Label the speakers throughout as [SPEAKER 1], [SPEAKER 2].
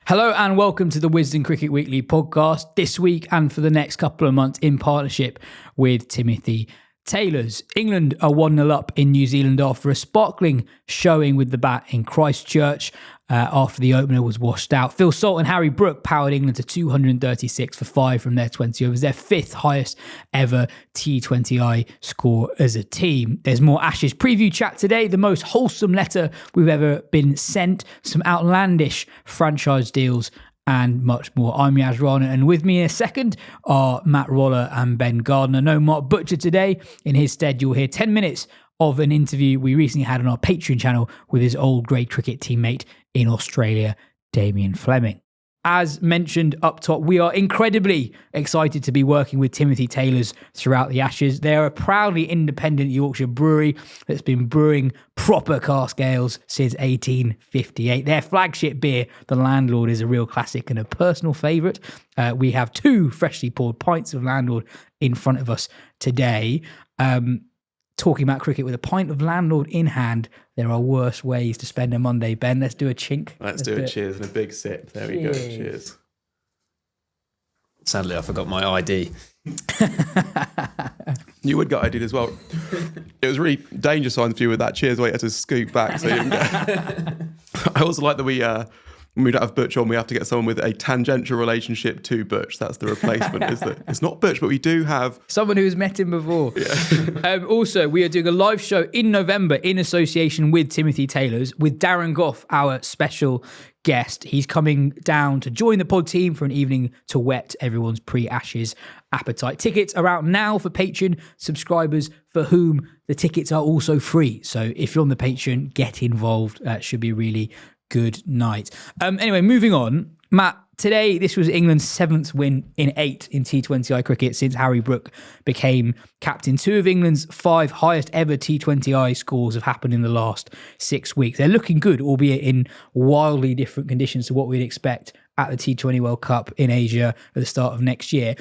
[SPEAKER 1] Hello and welcome to the Wisden Cricket Weekly podcast this week and for the next couple of months in partnership with Timothy Taylor's. England are 1-0 up in New Zealand after a sparkling showing with the bat in Christchurch after the opener was washed out. Phil Salt and Harry Brook powered England to 236 for 5 from their 20 overs, their 5th highest ever T20I score as a team. There's more Ashes preview chat today, the most wholesome letter we've ever been sent, some outlandish franchise deals, and much more. I'm Yaz Rana, and with me in a second are Matt Roller and Ben Gardner. No Mark Butcher today. In his stead, you'll hear 10 minutes of an interview we recently had on our Patreon channel with his old grade cricket teammate in Australia, Damien Fleming. As mentioned up top, we are incredibly excited to be working with Timothy Taylor's throughout the Ashes. They are a proudly independent Yorkshire brewery that's been brewing proper cask ales since 1858. Their flagship beer, The Landlord, is a real classic and a personal favourite. We have 2 freshly poured pints of Landlord in front of us today. Talking about cricket with a pint of Landlord in hand, there are worse ways to spend a Monday. Ben, let's do a chink.
[SPEAKER 2] Let's do a cheers and a big sip. There we go. Cheers.
[SPEAKER 3] Sadly, I forgot my ID.
[SPEAKER 2] You would get ID as well. It was really danger signs for you with that cheers where you had to scoot back. So you didn't get... I also like that when we don't have Butch on, we have to get someone with a tangential relationship to Butch. That's the replacement. It's not Butch, but we do have...
[SPEAKER 1] someone who's met him before. Yeah. Also, we are doing a live show in November in association with Timothy Taylor's, with Darren Gough, our special guest. He's coming down to join the pod team for an evening to whet everyone's pre-Ashes appetite. Tickets are out now for Patreon subscribers, for whom the tickets are also free. So if you're on the Patreon, get involved. Should be really good night. Anyway, moving on. Matt, today this was England's 7th win in 8 in T20I cricket since Harry Brook became captain. 2 of England's 5 highest ever T20I scores have happened in the last 6 weeks. They're looking good, albeit in wildly different conditions to what we'd expect at the T20 World Cup in Asia at the start of next year.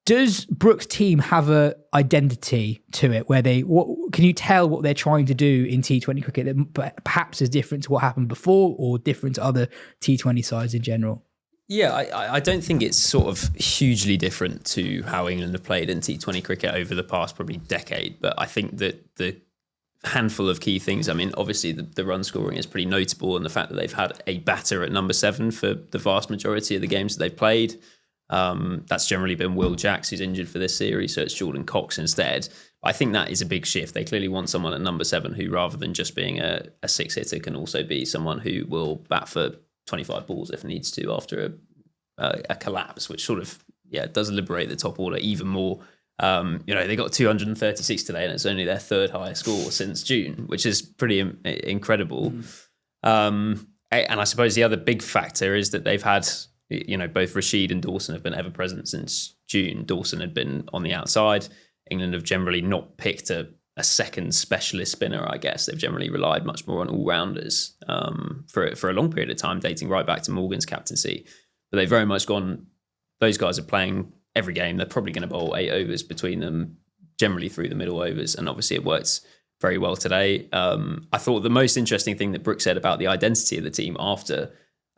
[SPEAKER 1] Does Brook's team have an identity to it where can you tell what they're trying to do in T20 cricket that perhaps is different to what happened before or different to other T20 sides in general?
[SPEAKER 3] Yeah, I don't think it's sort of hugely different to how England have played in T20 cricket over the past probably decade. But I think that the handful of key things, I mean, obviously the run scoring is pretty notable, and the fact that they've had a batter at number 7 for the vast majority of the games that they've played. That's generally been Will Jacks, who's injured for this series, so it's Jordan Cox instead. I think that is a big shift. They clearly want someone at number 7 who, rather than just being a 6-hitter, can also be someone who will bat for 25 balls if needs to after a collapse, which sort of does liberate the top order even more. They got 236 today, and it's only their 3rd highest score since June, which is pretty incredible. And I suppose the other big factor is that they've had... both Rashid and Dawson have been ever present since June. Dawson had been on the outside. England have generally not picked a second specialist spinner, I guess. They've generally relied much more on all-rounders for a long period of time, dating right back to Morgan's captaincy. But they've very much gone, those guys are playing every game. They're probably going to bowl 8 overs between them, generally through the middle overs. And obviously it works very well today. I thought the most interesting thing that Brook said about the identity of the team after...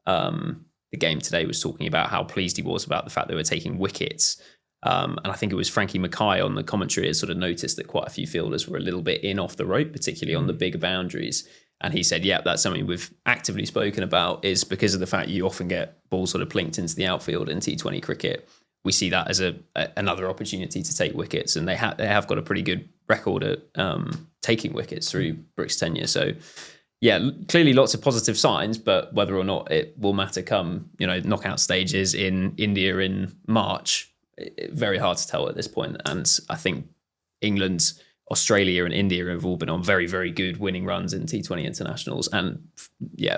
[SPEAKER 3] the game today was talking about how pleased he was about the fact they were taking wickets. And I think it was Frankie Mackay on the commentary has sort of noticed that quite a few fielders were a little bit in off the rope, particularly on the bigger boundaries. And he said, that's something we've actively spoken about, is because of the fact you often get balls sort of plinked into the outfield in T20 cricket. We see that as another opportunity to take wickets. And they have got a pretty good record at taking wickets through Brook's tenure. So... clearly lots of positive signs, but whether or not it will matter come, knockout stages in India in March, very hard to tell at this point. And I think England, Australia and India have all been on very, very good winning runs in T20 internationals. And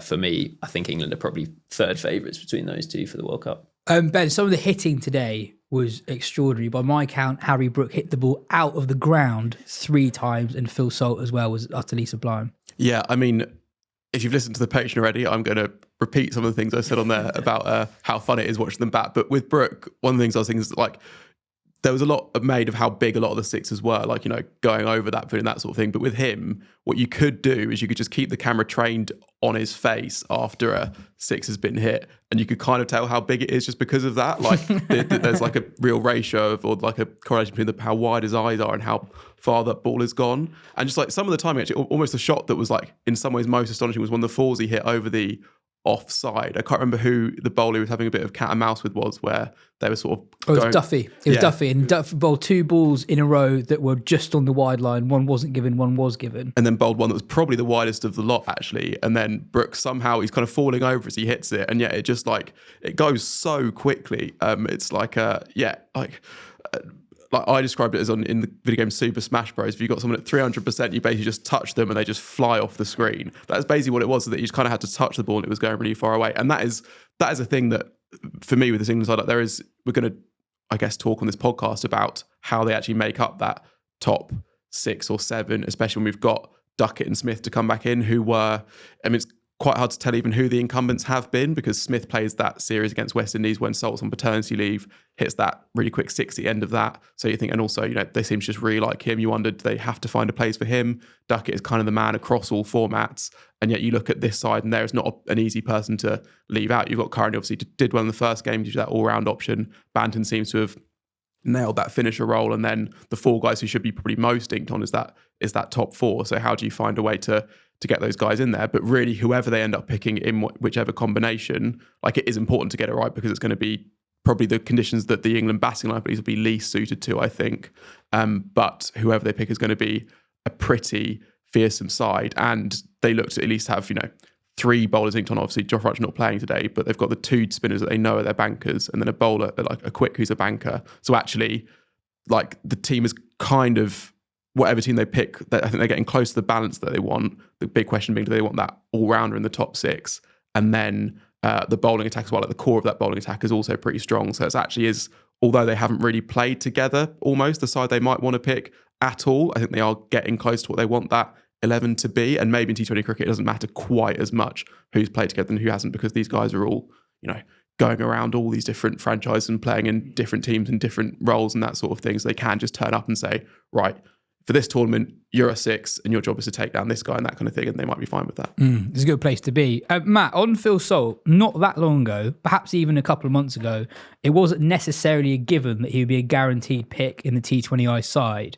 [SPEAKER 3] for me, I think England are probably 3rd favourites between those 2 for the World Cup.
[SPEAKER 1] Ben, some of the hitting today was extraordinary. By my count, Harry Brook hit the ball out of the ground 3 times, and Phil Salt as well was utterly sublime.
[SPEAKER 2] Yeah, I mean, if you've listened to the Patreon already, I'm going to repeat some of the things I said on there about how fun it is watching them bat. But with Brook, one of the things I was thinking is there was a lot made of how big a lot of the sixes were, like, going over that foot and that sort of thing. But with him, what you could do is you could just keep the camera trained on his face after a six has been hit, and you could kind of tell how big it is just because of that. Like, there's like a real ratio or like a correlation between how wide his eyes are and how far that ball has gone. And just like some of the time, actually, almost the shot that was like in some ways most astonishing was one of the fours he hit over the offside. I can't remember who the bowler he was having a bit of cat and mouse with was, where they were sort of
[SPEAKER 1] it was Duffy. It was Duffy, and Duffy bowled 2 balls in a row that were just on the wide line. One wasn't given, one was given. And
[SPEAKER 2] then bowled one that was probably the widest of the lot, actually. And then Brook, somehow he's kind of falling over as he hits it, and yet it just like, it goes so quickly. It's like, like I described it as in the video game Super Smash Bros. If you've got someone at 300%, you basically just touch them and they just fly off the screen. That's basically what it was, that you just kind of had to touch the ball and it was going really far away. And that is a thing that, for me, with this England side, like we're going to, I guess, talk on this podcast about how they actually make up that top 6 or 7, especially when we've got Duckett and Smith to come back in, who were, it's quite hard to tell even who the incumbents have been, because Smith plays that series against West Indies when Salt's on paternity leave, hits that really quick 6 at the end of that. So you think, and also, they seem to just really like him. You wondered, do they have to find a place for him? Duckett is kind of the man across all formats. And yet you look at this side and there is not an easy person to leave out. You've got Curran, obviously did well in the first game, gives you that all-round option. Banton seems to have nailed that finisher role. And then the 4 guys who should be probably most inked on is that top 4. So how do you find a way to get those guys in there? But really, whoever they end up picking in whichever combination, like, it is important to get it right, because it's going to be probably the conditions that the England batting line will be least suited to, I think. But whoever they pick is going to be a pretty fearsome side. And they look to at least have, 3 bowlers inked on. Obviously, Josh Archer's not playing today, but they've got the 2 spinners that they know are their bankers, and then a bowler, like a Quick, who's a banker. So actually, like, the team is kind of, whatever team they pick, I think they're getting close to the balance that they want. The big question being, do they want that all-rounder in the top 6? And then the bowling attack as well, at the core of that bowling attack is also pretty strong. So it actually is, although they haven't really played together almost, the side they might want to pick at all, I think they are getting close to what they want that 11 to be. And maybe in T20 cricket, it doesn't matter quite as much who's played together and who hasn't, because these guys are all, going around all these different franchises and playing in different teams and different roles and that sort of thing. So they can just turn up and say, right, for this tournament, you're a 6 and your job is to take down this guy and that kind of thing, and they might be fine with that.
[SPEAKER 1] It's a good place to be. Matt, on Phil Salt, not that long ago, perhaps even a couple of months ago, it wasn't necessarily a given that he would be a guaranteed pick in the T20I side.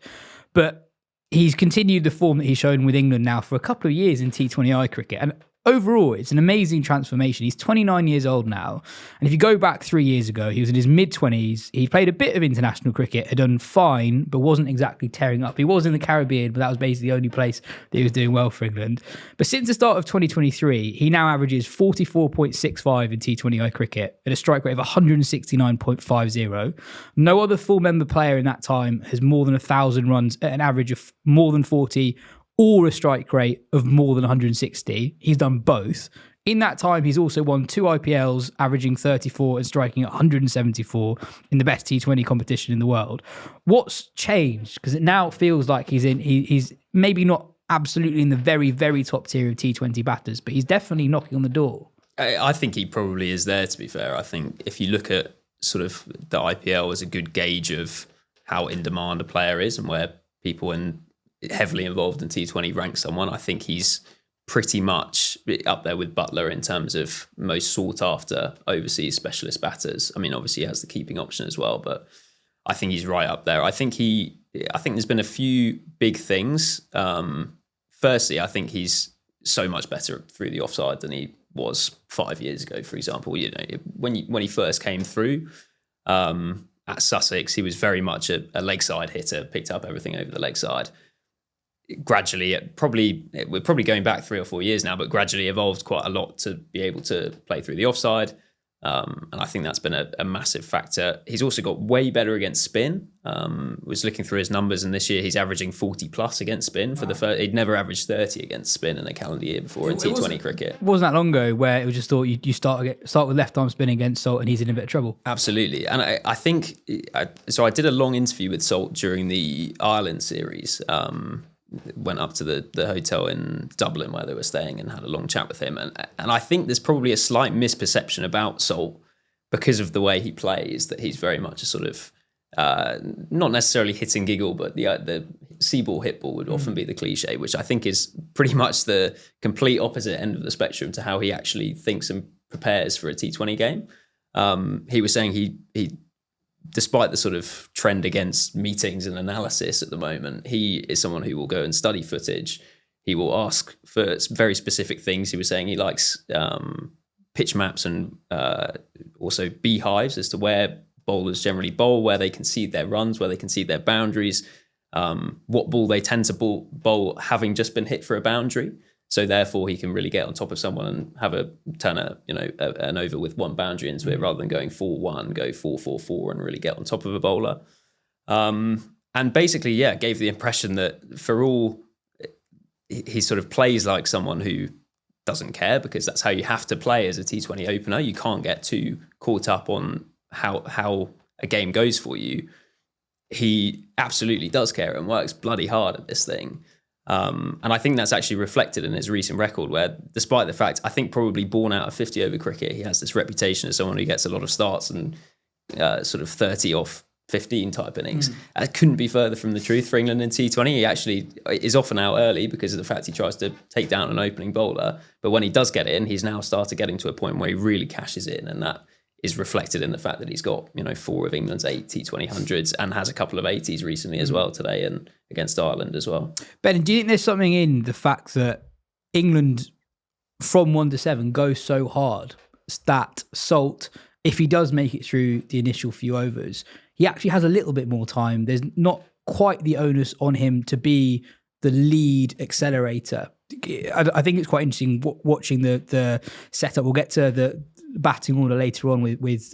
[SPEAKER 1] But he's continued the form that he's shown with England now for a couple of years in T20I cricket. And overall, it's an amazing transformation. He's 29 years old now. And if you go back 3 years ago, he was in his mid-20s. He played a bit of international cricket, had done fine, but wasn't exactly tearing up. He was in the Caribbean, but that was basically the only place that he was doing well for England. But since the start of 2023, he now averages 44.65 in T20I cricket at a strike rate of 169.50. No other full-member player in that time has more than 1,000 runs at an average of more than 40, or a strike rate of more than 160. He's done both. In that time, he's also won 2 IPLs, averaging 34 and striking at 174 in the best T20 competition in the world. What's changed? Because it now feels like he's maybe not absolutely in the very, very top tier of T20 batters, but he's definitely knocking on the door.
[SPEAKER 3] I think he probably is there, to be fair. I think if you look at sort of the IPL as a good gauge of how in demand a player is and where people heavily involved in T20 rank someone, I think he's pretty much up there with Buttler in terms of most sought after overseas specialist batters. I mean, obviously he has the keeping option as well, but I think he's right up there. I think there's been a few big things. Firstly, I think he's so much better through the offside than he was 5 years ago, for example. When he first came through at Sussex, he was very much a leg side hitter, picked up everything over the leg side. Gradually, we're probably going back 3 or 4 years now, but gradually evolved quite a lot to be able to play through the offside. And I think that's been a massive factor. He's also got way better against spin. Was looking through his numbers, and this year he's averaging 40 plus against spin. For the first, he'd never averaged 30 against spin in a calendar year before in T20 cricket.
[SPEAKER 1] It wasn't that long ago where it was just thought you start with left arm spin against Salt and he's in a bit of trouble.
[SPEAKER 3] Absolutely. And I think, so I did a long interview with Salt during the Ireland series. Went up to the hotel in Dublin where they were staying and had a long chat with him. And I think there's probably a slight misperception about Salt because of the way he plays, that he's very much a sort of not necessarily hit and giggle, but the see ball hit ball would often be the cliche, which I think is pretty much the complete opposite end of the spectrum to how he actually thinks and prepares for a T20 game. He was saying he despite the sort of trend against meetings and analysis at the moment, he is someone who will go and study footage. He will ask for very specific things. He was saying he likes pitch maps and also beehives as to where bowlers generally bowl, where they concede their runs, where they concede their boundaries, what ball they tend to bowl having just been hit for a boundary. So therefore, he can really get on top of someone and have a turn an over with one boundary into it, rather than going 4-1, go 4-4-4, and really get on top of a bowler. And basically, gave the impression that for all he sort of plays like someone who doesn't care, because that's how you have to play as a T20 opener. You can't get too caught up on how a game goes for you. He absolutely does care and works bloody hard at this thing. And I think that's actually reflected in his recent record, where despite the fact, I think probably born out of 50 over cricket, he has this reputation as someone who gets a lot of starts and sort of 30 off 15 type innings. It couldn't be further from the truth for England in T20. He actually is often out early because of the fact he tries to take down an opening bowler. But when he does get in, he's now started getting to a point where he really cashes in, and that is reflected in the fact that he's got 4 of England's 8 T20 hundreds and has a couple of 80s recently as well today, and against Ireland as well.
[SPEAKER 1] Ben, do you think there's something in the fact that England from 1 to 7 goes so hard that Salt, if he does make it through the initial few overs, he actually has a little bit more time? There's not quite the onus on him to be the lead accelerator. I think it's quite interesting watching the setup. We'll get to the batting order later on with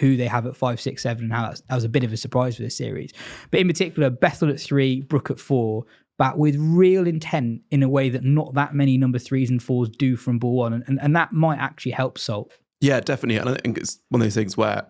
[SPEAKER 1] who they have at 5, 6, 7, and how that was a bit of a surprise for this series. But in particular, Bethel at 3, Brook at 4, bat with real intent in a way that not that many number 3s and 4s do from ball 1, and that might actually help Salt.
[SPEAKER 2] Yeah, definitely. And I think it's one of those things where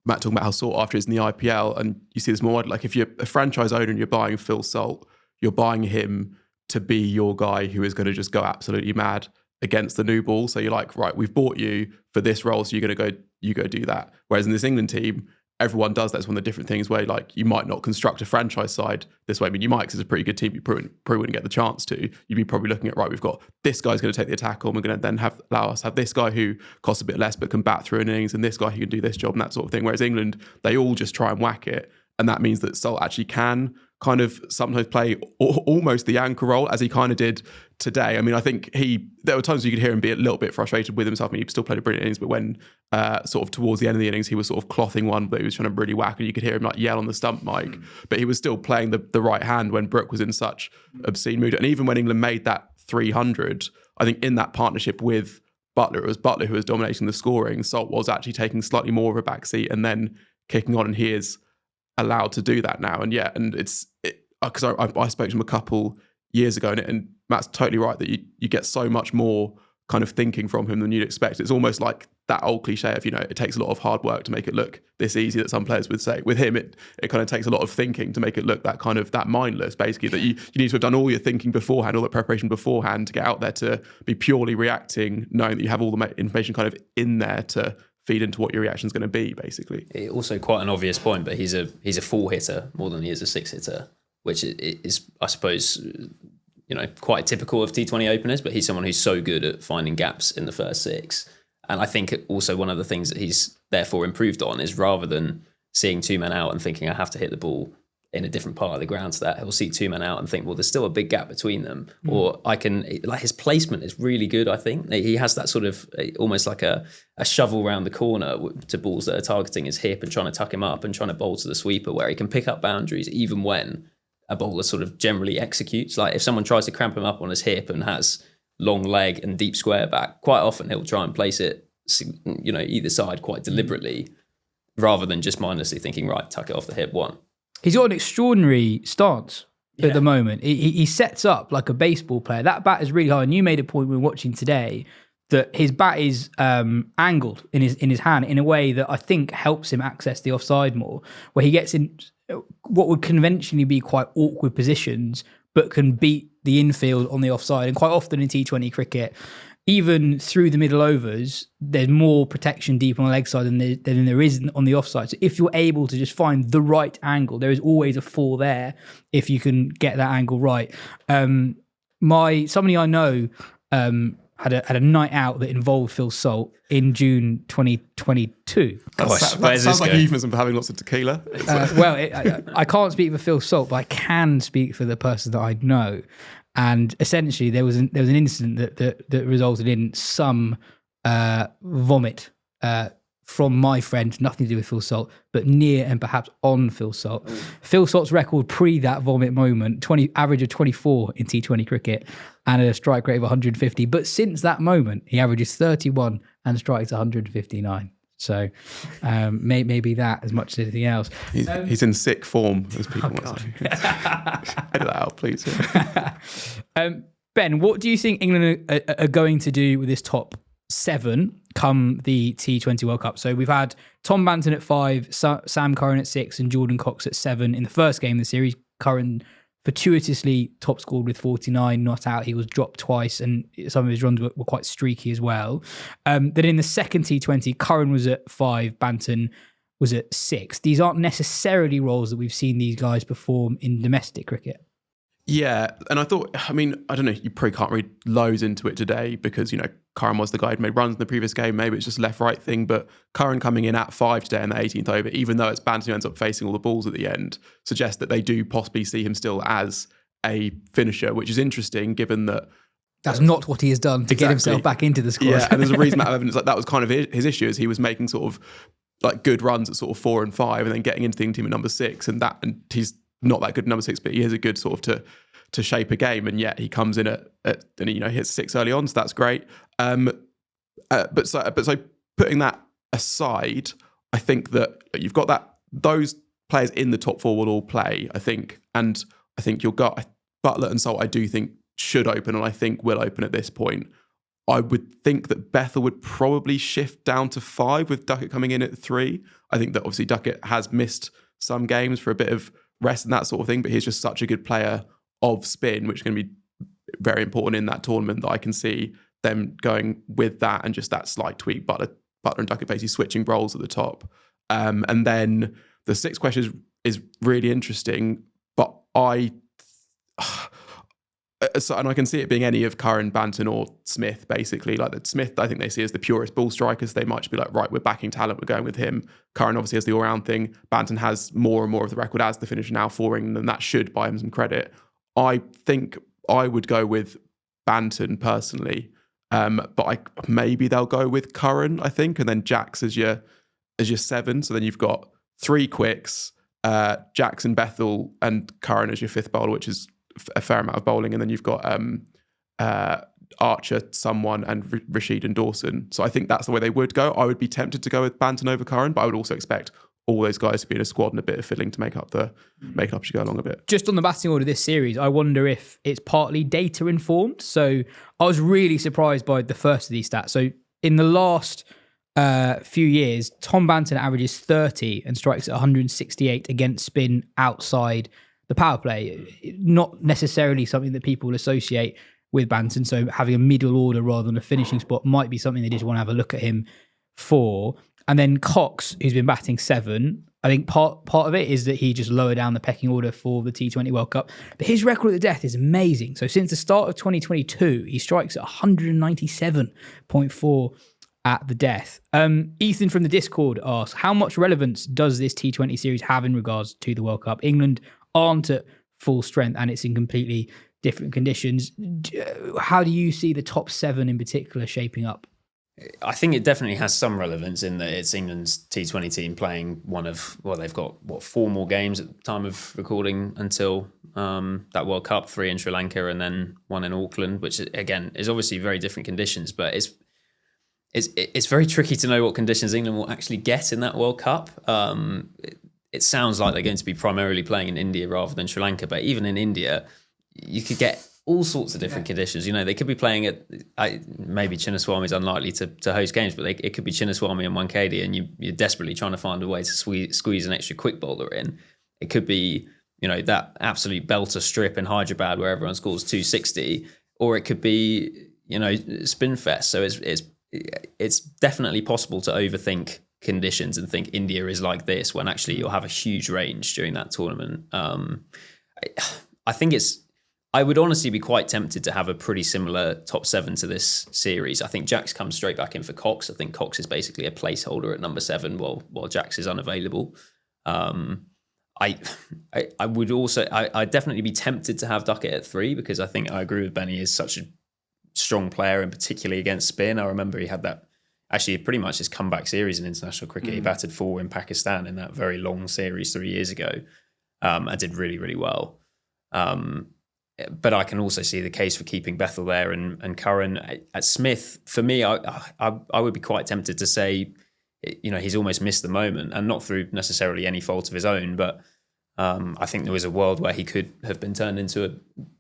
[SPEAKER 2] Matt talking about how sought after is in the IPL, and you see this more like if you're a franchise owner and you're buying Phil Salt, you're buying him to be your guy who is going to just go absolutely mad against the new ball. So you're like, right, we've bought you for this role, so you go do that. Whereas in this England team, everyone does that. It's one of the different things where like you might not construct a franchise side this way. I mean, you might, because it's a pretty good team, you probably wouldn't get the chance to. You'd be probably looking at, right, we've got this guy's going to take the attack on, we're going to then allow us to have this guy who costs a bit less but can bat through an innings, and this guy who can do this job and that sort of thing. Whereas England, they all just try and whack it. And that means that Salt actually can kind of sometimes play almost the anchor role, as he kind of did today. I mean, I think there were times you could hear him be a little bit frustrated with himself. I mean, he still played a brilliant innings, but when sort of towards the end of the innings, he was sort of clothing one, but he was trying to really whack, and you could hear him like yell on the stump mic. But he was still playing the right hand when Brook was in such obscene mood. And even when England made that 300, I think in that partnership with Buttler, it was Buttler who was dominating the scoring. Salt was actually taking slightly more of a backseat and then kicking on, and he is allowed to do that now. And it's because I spoke to him a couple years ago, and Matt's totally right that you get so much more kind of thinking from him than you'd expect. It's almost like that old cliche of, it takes a lot of hard work to make it look this easy, that some players would say. With him, it kind of takes a lot of thinking to make it look that mindless, basically, that you need to have done all your thinking beforehand, all that preparation beforehand to get out there to be purely reacting, knowing that you have all the information kind of in there to feed into what your reaction is going to be, basically.
[SPEAKER 3] Also quite an obvious point, but he's a 4 hitter more than he is a 6 hitter, which is I suppose, quite typical of T20 openers, but he's someone who's so good at finding gaps in the first 6. And I think also one of the things that he's therefore improved on is, rather than seeing 2 men out and thinking I have to hit the ball in a different part of the ground to that, he'll see 2 men out and think, well, there's still a big gap between them. Or I can, like, his placement is really good, I think. He has that sort of almost like a shovel around the corner to balls that are targeting his hip and trying to tuck him up and trying to bowl to the sweeper, where he can pick up boundaries even when a bowler sort of generally executes. Like if someone tries to cramp him up on his hip and has long leg and deep square back, quite often he'll try and place it, either side quite deliberately, rather than just mindlessly thinking, right, tuck it off the hip, one.
[SPEAKER 1] He's got an extraordinary stance at the moment. He sets up like a baseball player. That bat is really hard. And you made a point when we were watching today that his bat is angled in his hand in a way that I think helps him access the offside more, where he gets in what would conventionally be quite awkward positions, but can beat the infield on the offside. And quite often in T20 cricket, even through the middle overs, there's more protection deep on the leg side than there is on the offside. So if you're able to just find the right angle, there is always a 4 there if you can get that angle right. Somebody I know had a night out that involved Phil Salt in June 2022.
[SPEAKER 3] Gosh,
[SPEAKER 2] that sounds like a euphemism for having lots of tequila.
[SPEAKER 1] I can't speak for Phil Salt, but I can speak for the person that I know. And essentially, there was an incident that resulted in some vomit from my friend, nothing to do with Phil Salt, but near and perhaps on Phil Salt. Phil Salt's record pre that vomit moment, average of 24 in T20 cricket and a strike rate of 150. But since that moment, he averages 31 and strikes 159. So maybe that as much as anything else.
[SPEAKER 2] He's in sick form, as people might say. Edit that out, please.
[SPEAKER 1] Ben, what do you think England are going to do with this top 7 come the T20 World Cup? So we've had Tom Banton at 5, Sam Curran at 6 and Jordan Cox at 7 in the first game of the series. Curran fortuitously top scored with 49, not out. He was dropped twice and some of his runs were quite streaky as well. Then in the second T20, Curran was at 5, Banton was at 6. These aren't necessarily roles that we've seen these guys perform in domestic cricket.
[SPEAKER 2] Yeah, and I don't know, you probably can't read loads into it today because, Curran was the guy who made runs in the previous game. Maybe it's just left-right thing, but Curran coming in at 5 today in the 18th over, even though it's Banton who ends up facing all the balls at the end, suggests that they do possibly see him still as a finisher, which is interesting given that
[SPEAKER 1] that's not what he has done to get himself back into the squad.
[SPEAKER 2] Yeah, and there's a reason out of evidence that was kind of his issue, is he was making sort of like good runs at sort of 4 and 5 and then getting into the England team at number 6, and he's not that good at number 6, but he is a good sort of to shape a game, and yet he comes in at and hits 6 early on, so that's great. But so putting that aside, I think that you've got those players in the top 4 will all play, I think, and I think you'll got Buttler and Salt. I do think should open, and I think will open at this point. I would think that Bethel would probably shift down to 5 with Duckett coming in at 3. I think that obviously Duckett has missed some games for a bit of rest and that sort of thing, but he's just such a good player of spin, which is going to be very important in that tournament, that I can see them going with that and just that slight tweak, Butler and Duckett basically switching roles at the top. And then the 6th question is really interesting, but and I can see it being any of Curran, Banton or Smith, basically. Like that Smith, I think they see as the purest ball strikers. They might just be like, right, we're backing talent, we're going with him. Curran obviously has the all-round thing. Banton has more and more of the record as the finisher now for England, and that should buy him some credit. I think I would go with Banton personally, but maybe they'll go with Curran, I think, and then Jax as your 7. So then you've got 3 quicks, Jackson, Bethel, and Curran as your 5th bowler, which is a fair amount of bowling, and then you've got Archer, someone, and Rashid and Dawson. So I think that's the way they would go. I would be tempted to go with Banton over Curran, but I would also expect all those guys to be in a squad and a bit of fiddling to make up as you go along a bit. Just
[SPEAKER 1] on the batting order this series, I wonder if it's partly data informed. So I was really surprised by the first of these stats. So in the last few years, Tom Banton averages 30 and strikes at 168 against spin outside the power play. Not necessarily something that people associate with Banton. So having a middle order rather than a finishing spot might be something they just want to have a look at him for. And then Cox, who's been batting 7, I think part of it is that he just lowered down the pecking order for the T20 World Cup. But his record at the death is amazing. So since the start of 2022, he strikes at 197.4 at the death. Ethan from the Discord asks, how much relevance does this T20 series have in regards to the World Cup? England aren't at full strength and it's in completely different conditions. How do you see the top 7 in particular shaping up?
[SPEAKER 3] I think it definitely has some relevance in that it's England's T20 team playing they've got 4 more games at the time of recording until that World Cup, 3 in Sri Lanka and then 1 in Auckland, which again is obviously very different conditions, but it's very tricky to know what conditions England will actually get in that World Cup. It sounds like they're going to be primarily playing in India rather than Sri Lanka, but even in India, you could get all sorts of different conditions. They could be playing at, maybe Chinnaswamy is unlikely to host games, but it could be Chinnaswamy and Wankhede, and you're desperately trying to find a way to squeeze an extra quick bowler in. It could be, that absolute belter strip in Hyderabad where everyone scores 260, or it could be, spin fest. So it's definitely possible to overthink conditions and think India is like this when actually you'll have a huge range during that tournament. I think I would honestly be quite tempted to have a pretty similar top 7 to this series. I think Jax comes straight back in for Cox. I think Cox is basically a placeholder at number 7 while Jax is unavailable. I'd definitely be tempted to have Duckett at 3 because I think I agree with Benny, is such a strong player, and particularly against spin. I remember he had that, actually pretty much his comeback series in international cricket. He batted 4 in Pakistan in that very long series 3 years ago. And did really, really well. But I can also see the case for keeping Bethel there and Curran. At Smith, for me, I would be quite tempted to say, he's almost missed the moment, and not through necessarily any fault of his own, but I think there was a world where he could have been turned into a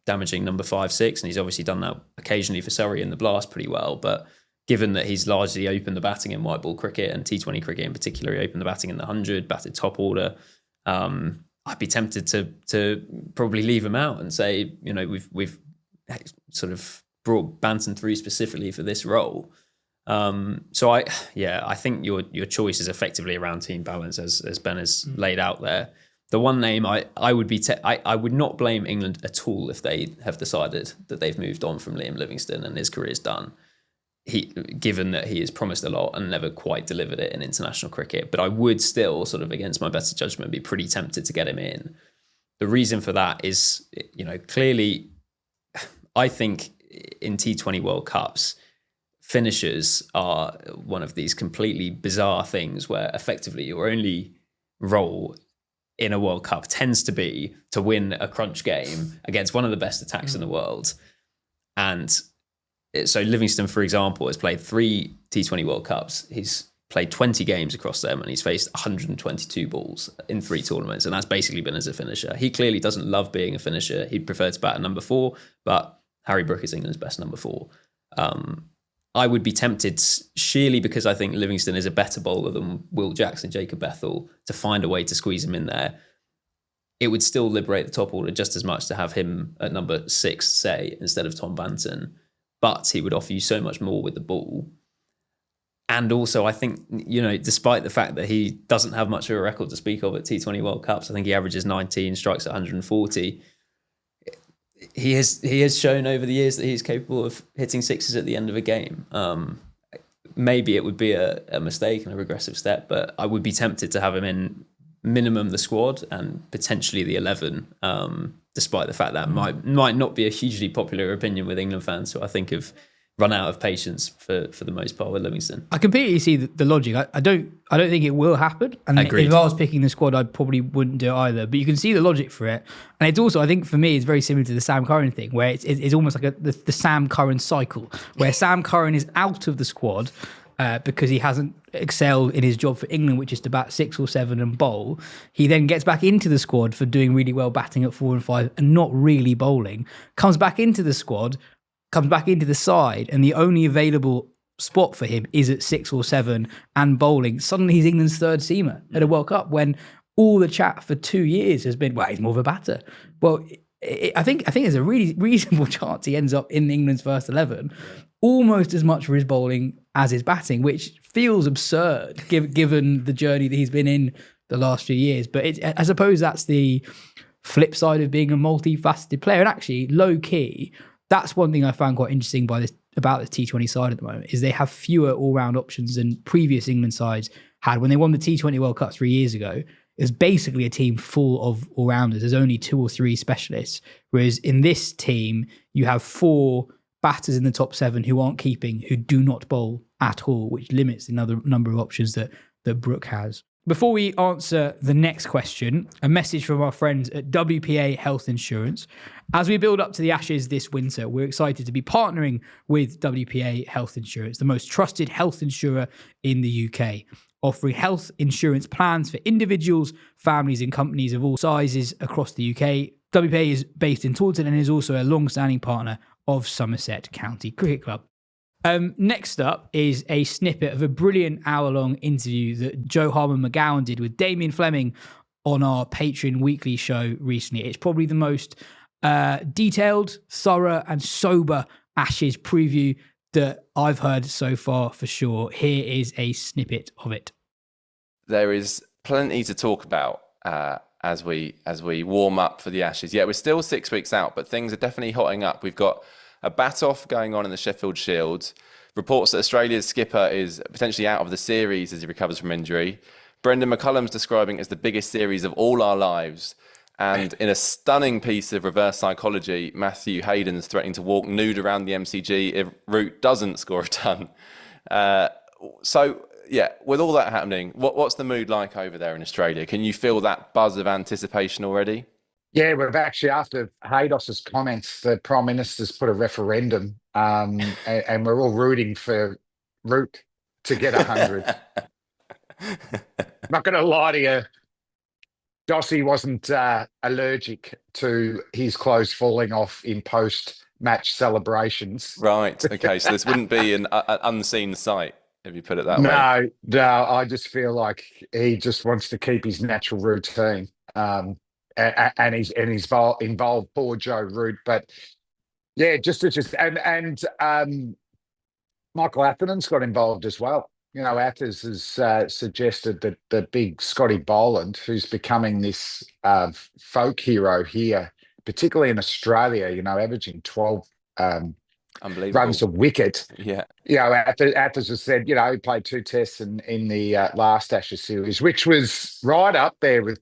[SPEAKER 3] damaging number 5, 6, and he's obviously done that occasionally for Surrey in the Blast pretty well. But given that he's largely opened the batting in white ball cricket and T20 cricket in particular, he opened the batting in the 100, batted top order, I'd be tempted to probably leave him out and say, we've sort of brought Banton through specifically for this role. So I think your choice is effectively around team balance as Ben has laid out there. The one name I would not blame England at all if they have decided that they've moved on from Liam Livingstone and his career's done. Given that he has promised a lot and never quite delivered it in international cricket, but I would still, sort of against my better judgment, be pretty tempted to get him in. The reason for that is, clearly, I think in T20 World Cups, finishers are one of these completely bizarre things where effectively your only role in a World Cup tends to be to win a crunch game against one of the best attacks in the world. And so Livingstone, for example, has played 3 T20 World Cups. He's played 20 games across them, and he's faced 122 balls in 3 tournaments, and that's basically been as a finisher. He clearly doesn't love being a finisher. He'd prefer to bat at number 4, but Harry Brook is England's best number 4. I would be tempted, sheerly because I think Livingstone is a better bowler than Will Jackson, Jacob Bethel, to find a way to squeeze him in there. It would still liberate the top order just as much to have him at number 6, say, instead of Tom Banton. But he would offer you so much more with the ball. And also, I think, despite the fact that he doesn't have much of a record to speak of at T20 World Cups, I think he averages 19, strikes at 140. He has shown over the years that he's capable of hitting sixes at the end of a game. Maybe it would be a mistake and a regressive step, but I would be tempted to have him in minimum the squad and potentially the 11, despite the fact that might not be a hugely popular opinion with England fans, who I think have run out of patience for the most part with Livingstone. I
[SPEAKER 1] completely see the logic. I don't think it will happen. And
[SPEAKER 3] Agreed.
[SPEAKER 1] If I was picking the squad, I probably wouldn't do it either. But you can see the logic for it. And it's also, I think for me, it's very similar to the Sam Curran thing, where it's almost like the Sam Curran cycle, where Sam Curran is out of the squad because he hasn't excelled in his job for England, which is to bat 6 or 7 and bowl. He then gets back into the squad for doing really well batting at 4 and 5 and not really bowling, comes back into the squad, comes back into the side, and the only available spot for him is at 6 or 7 and bowling. Suddenly he's England's third seamer at a World Cup, when all the chat for 2 years has been, well, he's more of a batter. Well, I think there's a really reasonable chance he ends up in England's first 11, almost as much for his bowling as his batting, which feels absurd given the journey that he's been in the last few years. But I suppose that's the flip side of being a multifaceted player. And actually, low key, that's one thing I found quite interesting about the T20 side at the moment, is they have fewer all-round options than previous England sides had. When they won the T20 World Cup 3 years ago, it was basically a team full of all-rounders. There's only 2 or 3 specialists, whereas in this team, you have 4 batters in the top 7 who aren't keeping, who do not bowl at all, which limits the number of options that Brook has. Before we answer the next question, a message from our friends at WPA Health Insurance. As we build up to the Ashes this winter, we're excited to be partnering with WPA Health Insurance, the most trusted health insurer in the UK, offering health insurance plans for individuals, families and companies of all sizes across the UK. WPA is based in Taunton and is also a long-standing partner of Somerset County Cricket Club. Next up is a snippet of a brilliant hour-long interview that Joe Harmon-McGowan did with Damien Fleming on our Patreon weekly show recently. It's probably the most detailed, thorough and sober Ashes preview that I've heard so far for sure. Here is a snippet of it.
[SPEAKER 4] There is plenty to talk about as we warm up for the Ashes. Yeah, we're still 6 weeks out, but things are definitely hotting up. We've got a bat-off going on in the Sheffield Shield. Reports that Australia's skipper is potentially out of the series as he recovers from injury. Brendan McCullum's describing it as the biggest series of all our lives. And in a stunning piece of reverse psychology, Matthew Hayden's threatening to walk nude around the MCG if Root doesn't score a ton. So, yeah, with all that happening, what's the mood like over there in Australia? Can you feel that buzz of anticipation already?
[SPEAKER 5] Yeah, we've actually, after Haydos's comments, the Prime Minister's put a referendum and we're all rooting for Root to get 100. Not going to lie to you, Dossie wasn't allergic to his clothes falling off in post-match celebrations.
[SPEAKER 4] Right, okay, so this wouldn't be an unseen sight, if you put it that way.
[SPEAKER 5] No, I just feel like he just wants to keep his natural routine. And he's involved poor Joe Root, but yeah, Michael Atherin's got involved as well. You know, Athers has suggested that the big Scotty Boland, who's becoming this folk hero here, particularly in Australia, you know, averaging 12 runs a wicket.
[SPEAKER 4] Yeah.
[SPEAKER 5] You know, Athers has said, you know, he played 2 tests in the last Ashes series, which was right up there with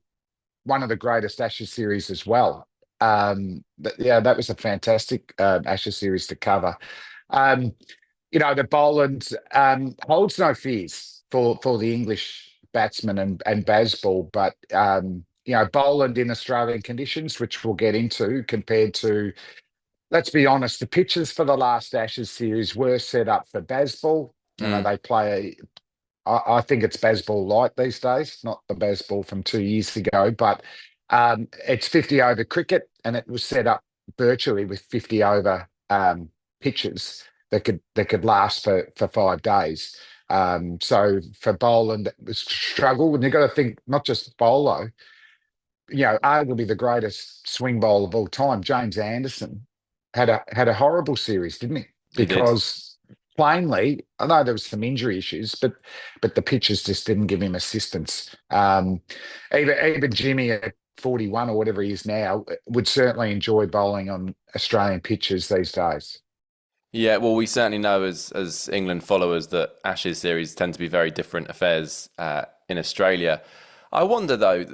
[SPEAKER 5] one of the greatest Ashes series as well. But yeah, that was a fantastic Ashes series to cover. You know, the Boland holds no fears for the English batsman and Bazball, but you know, Boland in Australian conditions, which we'll get into, compared to, let's be honest, the pitches for the last Ashes series were set up for Bazball. You know, they play I think it's Bazball light these days, not the Bazball from 2 years ago, but it's 50 over cricket, and it was set up virtually with 50 over pitches that could last for 5 days. So for Boland, it was a struggle. And you've got to think, not just Bolo, you know, arguably the greatest swing bowler of all time, James Anderson, had a horrible series, didn't he? Because plainly, I know there was some injury issues, but the pitches just didn't give him assistance. Even Jimmy at 41 or whatever he is now would certainly enjoy bowling on Australian pitches these days.
[SPEAKER 4] Yeah, well, we certainly know as England followers that Ashes series tend to be very different affairs in Australia. I wonder, though,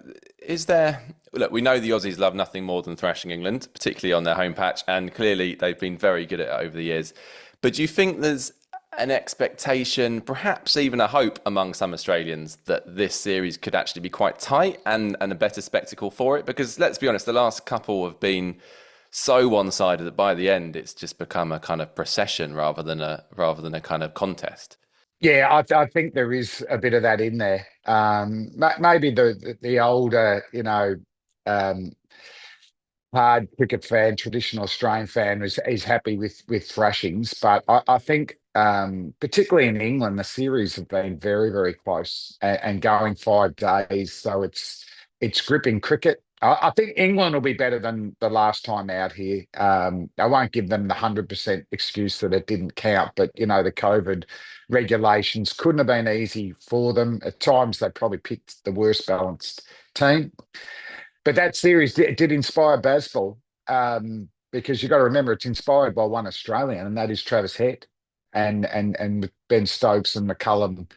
[SPEAKER 4] look, we know the Aussies love nothing more than thrashing England, particularly on their home patch, and clearly they've been very good at it over the years. But do you think there's an expectation, perhaps even a hope among some Australians, that this series could actually be quite tight and a better spectacle for it? Because let's be honest, the last couple have been so one-sided that by the end it's just become a kind of procession rather than a kind of contest.
[SPEAKER 5] Yeah, I think there is a bit of that in there. Maybe the older, you know, hard cricket fan, traditional Australian fan is happy with thrashings, but I think particularly in England, the series have been very, very close and going 5 days, so it's gripping cricket. I think England will be better than the last time out here. I won't give them the 100% excuse that it didn't count, but, you know, the COVID regulations couldn't have been easy for them. At times, they probably picked the worst balanced team. But that series did inspire Bazball because you've got to remember it's inspired by one Australian, and that is Travis Head. And with Ben Stokes and McCullum,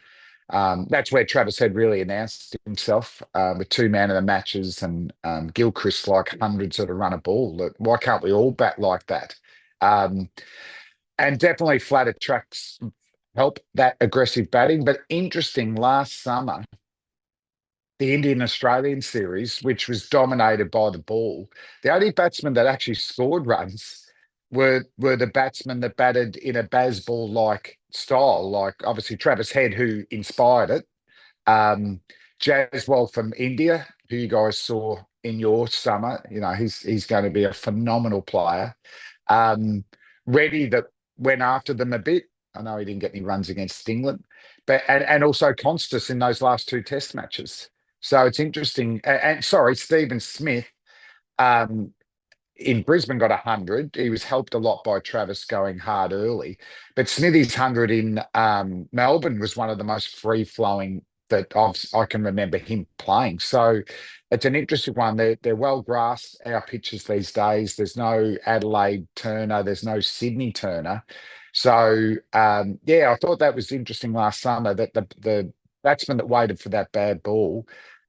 [SPEAKER 5] that's where Travis Head really announced himself with 2 man of the matches and Gilchrist like hundreds at a run of ball. Why can't we all bat like that? And definitely flatter tracks help that aggressive batting. But interesting, last summer, the Indian-Australian series, which was dominated by the ball, the only batsmen that actually scored runs were the batsmen that batted in a Bazball-like style, like obviously Travis Head, who inspired it, Jaswal from India, who you guys saw in your summer. You know, he's going to be a phenomenal player. Reddy that went after them a bit. I know he didn't get any runs against England, but and also Constas in those last 2 test matches. So it's interesting. And sorry, Stephen Smith in Brisbane got 100. He was helped a lot by Travis going hard early. But Smithy's 100 in Melbourne was one of the most free-flowing that I can remember him playing. So it's an interesting one. They're well grassed, our pitches these days. There's no Adelaide Turner. There's no Sydney Turner. So, I thought that was interesting last summer that the batsman that waited for that bad ball,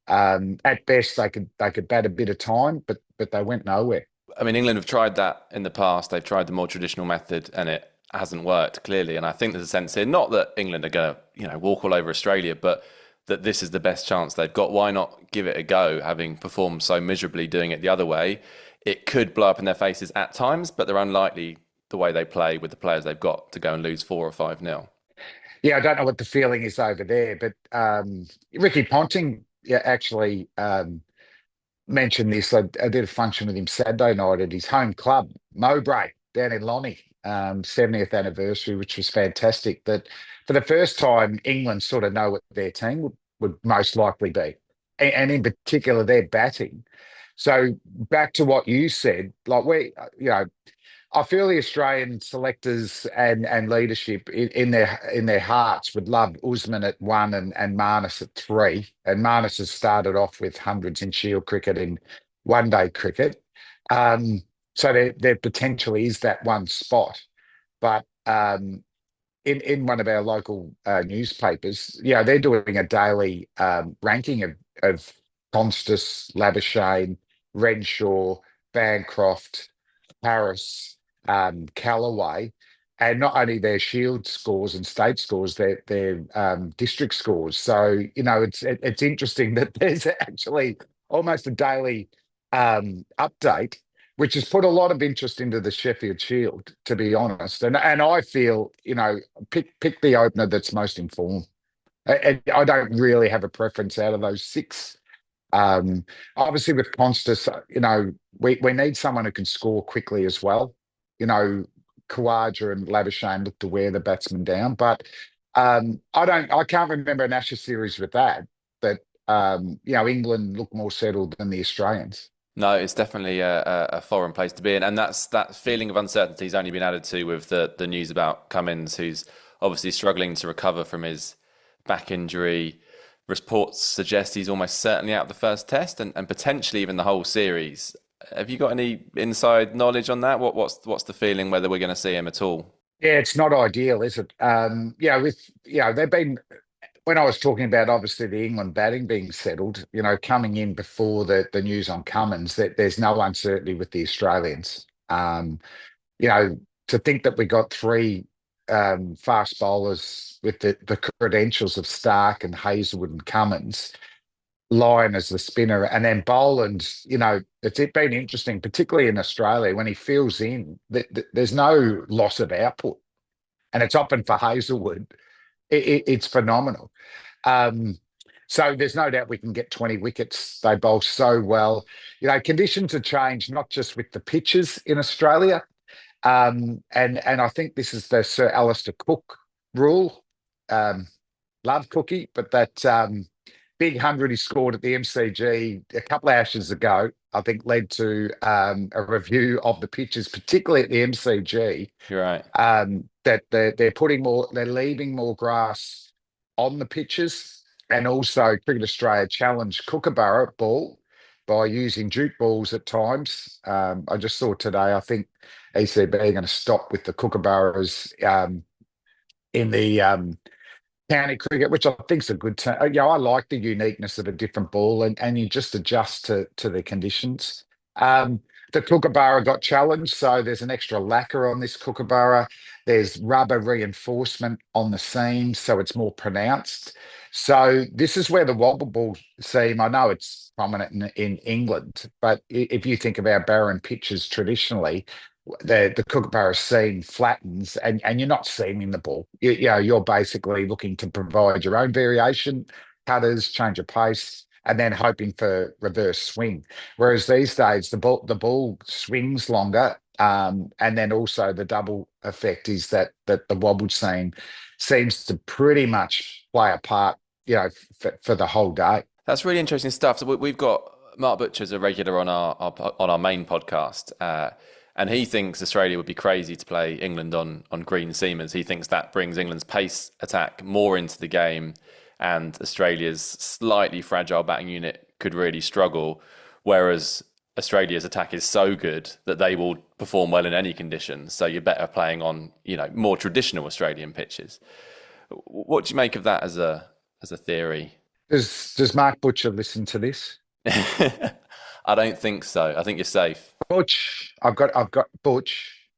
[SPEAKER 5] at best they could bat a bit of time, but they went nowhere.
[SPEAKER 4] I mean, England have tried that in the past. They've tried the more traditional method, and it hasn't worked clearly. And I think there's a sense here, not that England are going to, walk all over Australia, but that this is the best chance they've got. Why not give it a go, having performed so miserably doing it the other way? It could blow up in their faces at times, but they're unlikely the way they play with the players they've got to go and lose 4 or 5-0.
[SPEAKER 5] Yeah, I don't know what the feeling is over there, but Ricky Ponting actually mentioned this. I did a function with him Saturday night at his home club, Mowbray, down in Lonnie, 70th anniversary, which was fantastic. That for the first time, England sort of know what their team would most likely be, and in particular, their batting. So back to what you said, like I feel the Australian selectors and leadership in their hearts would love Usman at 1 and Marnus at 3. And Marnus has started off with hundreds in Shield cricket and one-day cricket. So there potentially is that one spot. But in one of our local newspapers, they're doing a daily ranking of Constas, Labuschagne, Renshaw, Bancroft, Harris, Callaway, and not only their Shield scores and state scores, their district scores. So it's interesting that there's actually almost a daily update, which has put a lot of interest into the Sheffield Shield, to be honest. And I feel pick the opener that's most informed. I don't really have a preference out of those 6. Obviously with Constas, we need someone who can score quickly as well. Khawaja and Labuschagne look to wear the batsman down, but I can't remember an Ashes series with that England look more settled than the Australians.
[SPEAKER 4] No, it's definitely a foreign place to be in, and that feeling of uncertainty has only been added to with the news about Cummins, who's obviously struggling to recover from his back injury. Reports suggest he's almost certainly out of the first test and potentially even the whole series. Have you got any inside knowledge on that? What's the feeling whether we're going to see him at all?
[SPEAKER 5] Yeah, it's not ideal, is it? They've been, when I was talking about obviously the England batting being settled, coming in before the news on Cummins, that there's no uncertainty with the Australians. To think that we got 3 fast bowlers with the credentials of Stark and Hazelwood and Cummins, Lyon as the spinner, and then Boland, it's been interesting, particularly in Australia, when he fills in, there's no loss of output. And it's often for Hazelwood. It's phenomenal. So there's no doubt we can get 20 wickets. They bowl so well. Conditions have changed, not just with the pitches in Australia, and I think this is the Sir Alistair Cook rule. Love Cookie, but that big 100 he scored at the MCG a couple of Ashes ago, I think led to a review of the pitches, particularly at the MCG.
[SPEAKER 4] You're right.
[SPEAKER 5] That they're leaving more grass on the pitches, and also Cricket Australia challenged Kookaburra ball by using jute balls at times. I just saw today, I think ECB are going to stop with the Kookaburras in the county cricket, which I think is a good term. I like the uniqueness of a different ball, and you just adjust to the conditions. The Kookaburra got challenged, so there's an extra lacquer on this Kookaburra. There's rubber reinforcement on the seams, so it's more pronounced. So this is where the wobble ball seam, I know it's prominent in England, but if you think of our barren pitches traditionally, the Kookaburra seam flattens and you're not seaming the ball. You're basically looking to provide your own variation, cutters, change of pace, and then hoping for reverse swing. Whereas these days, the ball swings longer, and then also the double effect is that the wobble seam seems to pretty much play a part, for the whole day.
[SPEAKER 4] That's really interesting stuff. So we've got Mark Butcher's a regular on our main podcast, and he thinks Australia would be crazy to play England on green seamers. He thinks that brings England's pace attack more into the game, and Australia's slightly fragile batting unit could really struggle, whereas Australia's attack is so good that they will perform well in any conditions. So you're better playing on, more traditional Australian pitches. What do you make of that as a theory?
[SPEAKER 5] Does Mark Butcher listen to this?
[SPEAKER 4] I don't think so. I think you're safe.
[SPEAKER 5] Butch, I've got Butch.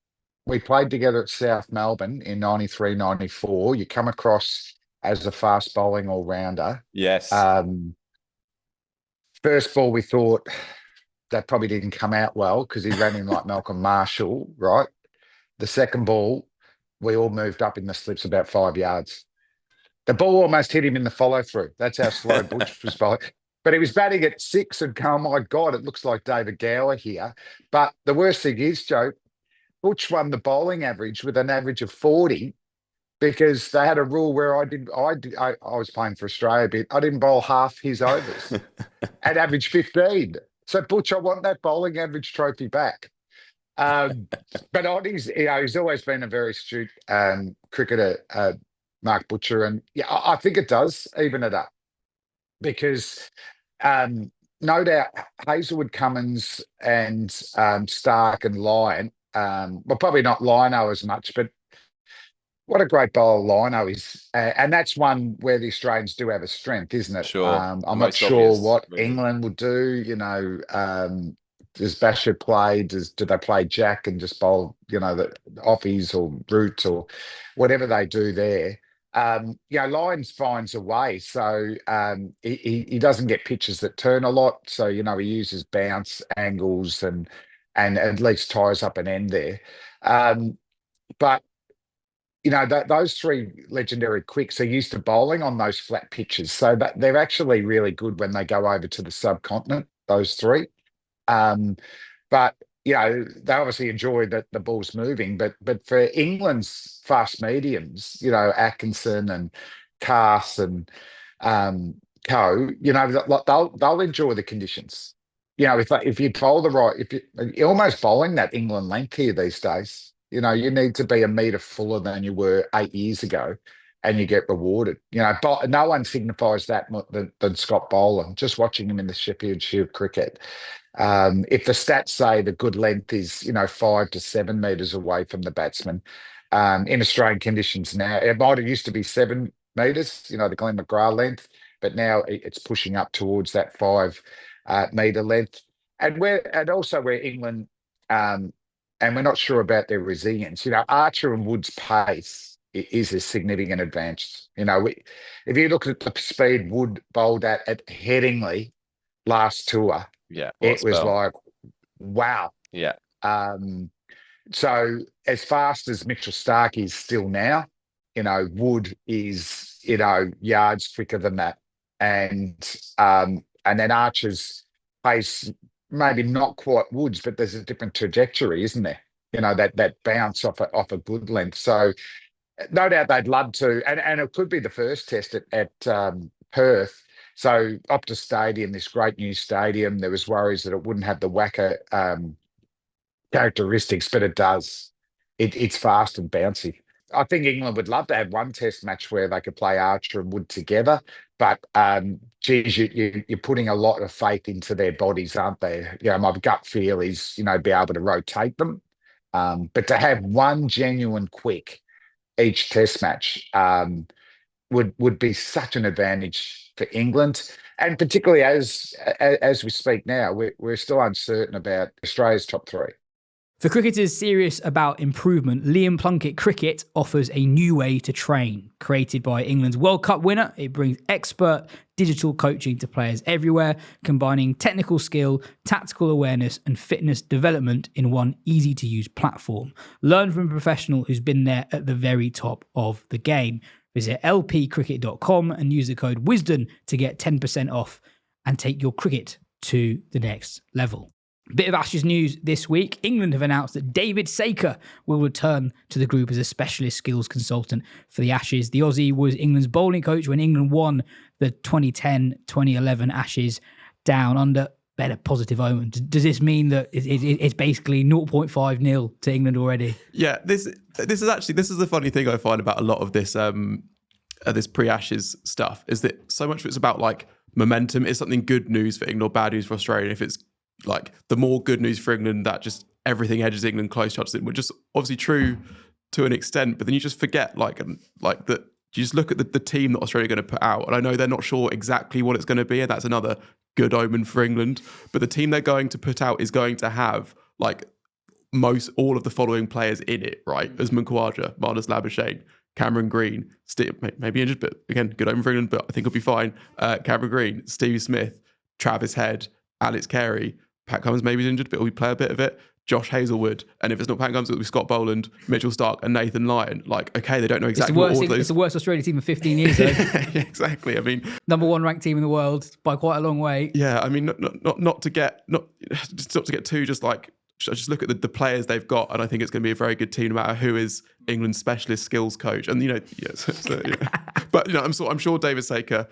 [SPEAKER 5] We played together at South Melbourne in 93, 94. You come across as a fast bowling all-rounder.
[SPEAKER 4] Yes.
[SPEAKER 5] First ball, we thought that probably didn't come out well because he ran in like Malcolm Marshall, right? The second ball, we all moved up in the slips about 5 yards. The ball almost hit him in the follow-through. That's how slow Butch was bowling. But he was batting at 6 and going, oh my God, it looks like David Gower here. But the worst thing is, Joe, Butch won the bowling average with an average of 40 because they had a rule where I was playing for Australia a bit. I didn't bowl half his overs at average 15. So Butch, I want that bowling average trophy back. But on his, he's always been a very astute cricketer, Mark Butcher, and yeah, I think it does even it up because no doubt Hazelwood, Cummins, and Stark and Lyon. Well, probably not Lino as much, but what a great bowler Lino is, and that's one where the Australians do have a strength, isn't it?
[SPEAKER 4] Sure.
[SPEAKER 5] I'm not sure what England would do. Does Basher play? Do they play Jack and just bowl, the offies or Root or whatever they do there? Lyons finds a way. So he doesn't get pitches that turn a lot. So, he uses bounce angles and at least ties up an end there. But those three legendary quicks are used to bowling on those flat pitches. So that they're actually really good when they go over to the subcontinent, those three. But they obviously enjoy the ball's moving. But for England's fast mediums, Atkinson and Cass and Co, they'll enjoy the conditions. If you bowl the right, you're almost bowling that England length here these days. You need to be a metre fuller than you were 8 years ago, and you get rewarded. No one signifies that more than Scott Boland. Just watching him in the Sheffield Shield cricket. If the stats say the good length is 5 to 7 metres away from the batsman, in Australian conditions now, it might have used to be 7 metres. The Glenn McGrath length, but now it's pushing up towards that 5 metre length, and also where England. And we're not sure about their resilience. Archer and Wood's pace is a significant advantage. If you look at the speed Wood bowled at Headingley last tour, it was like, wow.
[SPEAKER 4] Yeah.
[SPEAKER 5] So as fast as Mitchell Stark is still now, Wood is, yards quicker than that. And then Archer's pace, maybe not quite Woods, but there's a different trajectory, isn't there? That bounce off a good length. So no doubt they'd love to, and it could be the first test at Perth. So Optus Stadium, this great new stadium, there was worries that it wouldn't have the whacker characteristics, but it does. It's fast and bouncy. I think England would love to have one test match where they could play Archer and Wood together, but you're putting a lot of faith into their bodies, aren't they? My gut feel is, be able to rotate them. But to have one genuine quick each test match would be such an advantage for England. And particularly as we speak now, we're still uncertain about Australia's top 3.
[SPEAKER 1] For cricketers serious about improvement, Liam Plunkett Cricket offers a new way to train. Created by England's World Cup winner, it brings expert digital coaching to players everywhere, combining technical skill, tactical awareness and fitness development in one easy-to-use platform. Learn from a professional who's been there at the very top of the game. Visit lpcricket.com and use the code Wisden to get 10% off and take your cricket to the next level. Bit of Ashes news this week. England have announced that David Saker will return to the group as a specialist skills consultant for the Ashes. The Aussie was England's bowling coach when England won the 2010-2011 Ashes down under. better positive omen. Does this mean that it's basically 0.5-0 to England already?
[SPEAKER 2] Yeah, this is the funny thing I find about a lot of this this pre-Ashes stuff, is that so much of it's about like momentum. Is something good news for England or bad news for Australia? If it's like the more good news for England, that just everything edges England close shots in, which is obviously true to an extent, but then you just forget like that. You just look at the team that Australia are going to put out, and I know they're not sure exactly what it's going to be, and that's another good omen for England. But the team they're going to put out is going to have like all of the following players in it, right? Usman Khawaja, Marnus Labuschagne, Cameron Green, maybe injured, but again, good omen for England, but I think he'll be fine. Cameron Green, Steve Smith, Travis Head, Alex Carey, Pat Cummins maybe injured, but he'll play a bit of it. Josh Hazelwood, and if it's not Pat Cummins, it'll be Scott Boland, Mitchell Starc, and Nathan Lyon. Like, okay, they don't know exactly what all those...
[SPEAKER 1] It's the worst Australia team in 15 years, though.
[SPEAKER 2] Yeah, exactly. I mean,
[SPEAKER 1] number one ranked team in the world by quite a long way.
[SPEAKER 2] Yeah, I mean, not to get too just like. Just look at the players they've got, and I think it's going to be a very good team, no matter who is England's specialist skills coach. And but I'm sure David Saker,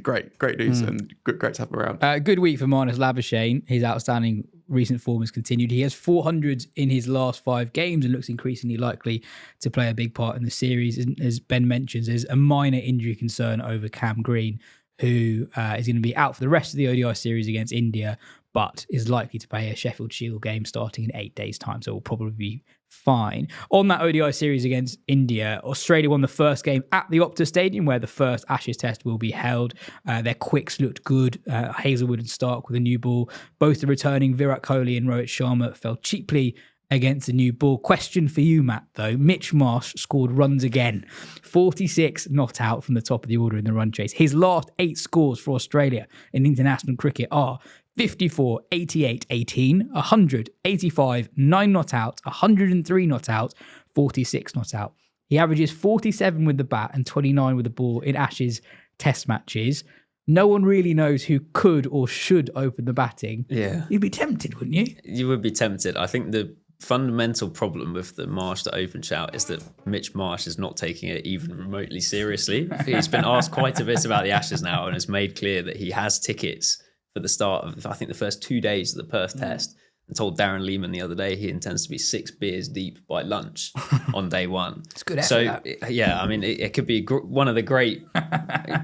[SPEAKER 2] great news and great to have him around.
[SPEAKER 1] Good week for Marnus Labuschagne. His outstanding recent form has continued. He has 400s in his last 5 games and looks increasingly likely to play a big part in the series. And as Ben mentions, there's a minor injury concern over Cam Green, who is going to be out for the rest of the ODI series against India, but is likely to play a Sheffield Shield game starting in 8 days' time, so will probably be fine. On that ODI series against India, Australia won the first game at the Optus Stadium, where the first Ashes test will be held. Their quicks looked good. Hazelwood and Starc with a new ball. Both the returning Virat Kohli and Rohit Sharma fell cheaply against the new ball. Question for you, Matt, though. Mitch Marsh scored runs again. 46 not out from the top of the order in the run chase. His last 8 scores for Australia in international cricket are 54, 88, 18, 100, 85, 9 not out, 103 not out, 46 not out. He averages 47 with the bat and 29 with the ball in Ashes test matches. No one really knows who could or should open the batting.
[SPEAKER 3] Yeah.
[SPEAKER 1] You'd be tempted, wouldn't you?
[SPEAKER 3] You would be tempted. I think the fundamental problem with the Marsh to open shout is that Mitch Marsh is not taking it even remotely seriously. He's been asked quite a bit about the Ashes now and has made clear that he has tickets for the start of, I think, the first 2 days of the Perth test, and told Darren Lehman the other day he intends to be 6 beers deep by lunch on day one.
[SPEAKER 1] It's good effort.
[SPEAKER 3] So, yeah, I mean, it could be one of the great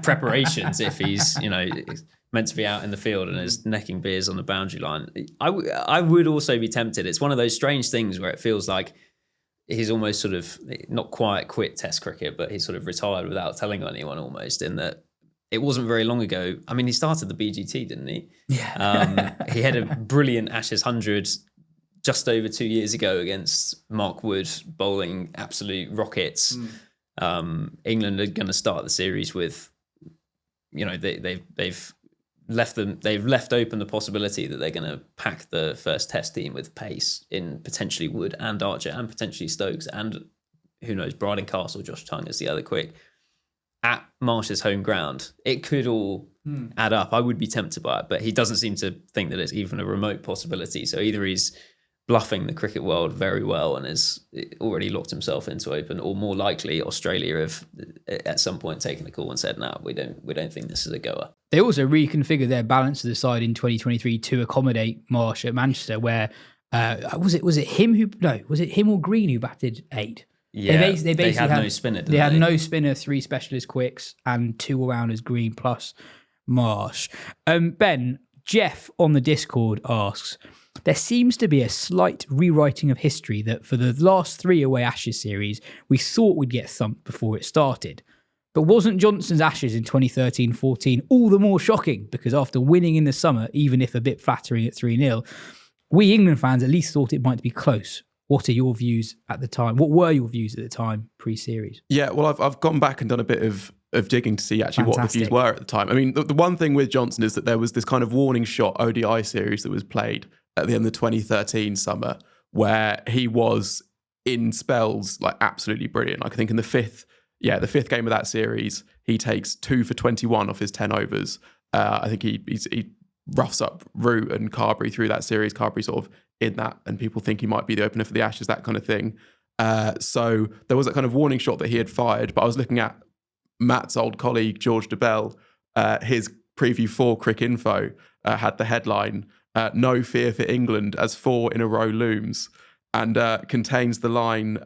[SPEAKER 3] preparations if he's, meant to be out in the field and is necking beers on the boundary line. I would also be tempted. It's one of those strange things where it feels like he's almost sort of not quite quit Test cricket, but he's sort of retired without telling anyone almost, in that it wasn't very long ago. I mean, he started the BGT, didn't he?
[SPEAKER 1] Yeah.
[SPEAKER 3] He had a brilliant Ashes 100 just over 2 years ago against Mark Wood, bowling absolute rockets. England are going to start the series with, they've left open the possibility that they're going to pack the first test team with pace in potentially Wood and Archer and potentially Stokes and, who knows, Bryden Castle, Josh Tongue is the other quick, at Marsh's home ground. It could all add up. I would be tempted by it, but he doesn't seem to think that it's even a remote possibility. So either he's bluffing the cricket world very well and has already locked himself into open, or more likely Australia have at some point taken a call and said, no, we don't think this is a goer.
[SPEAKER 1] They also reconfigured their balance of the side in 2023 to accommodate Marsh at Manchester, where was it him or Green who batted 8?
[SPEAKER 3] Yeah,
[SPEAKER 1] they
[SPEAKER 3] had no spinner.
[SPEAKER 1] They had no spinner, 3 specialist quicks, and 2 all-rounders, Green plus Marsh. Ben, Jeff on the Discord asks, there seems to be a slight rewriting of history that for the last 3 away Ashes series, we thought we'd get thumped before it started. But wasn't Johnson's Ashes in 2013-14 all the more shocking? Because after winning in the summer, even if a bit flattering at 3-0, we England fans at least thought it might be close. What are your views at the time? What were your views at the time, pre-series?
[SPEAKER 2] Yeah, well, I've gone back and done a bit of digging to see actually what the views were at the time. I mean, the one thing with Johnson is that there was this kind of warning shot ODI series that was played at the end of the 2013 summer, where he was in spells like absolutely brilliant. Like I think in the fifth game of that series, he takes 2 for 21 off his 10 overs. I think he roughs up Root and Carberry through that series. Carberry sort of in that, and people think he might be the opener for the Ashes, that kind of thing. So there was that kind of warning shot that he had fired. But I was looking at Matt's old colleague, George Debelle, his preview for Cricinfo had the headline, "No fear for England as 4 in a row looms," and contains the line,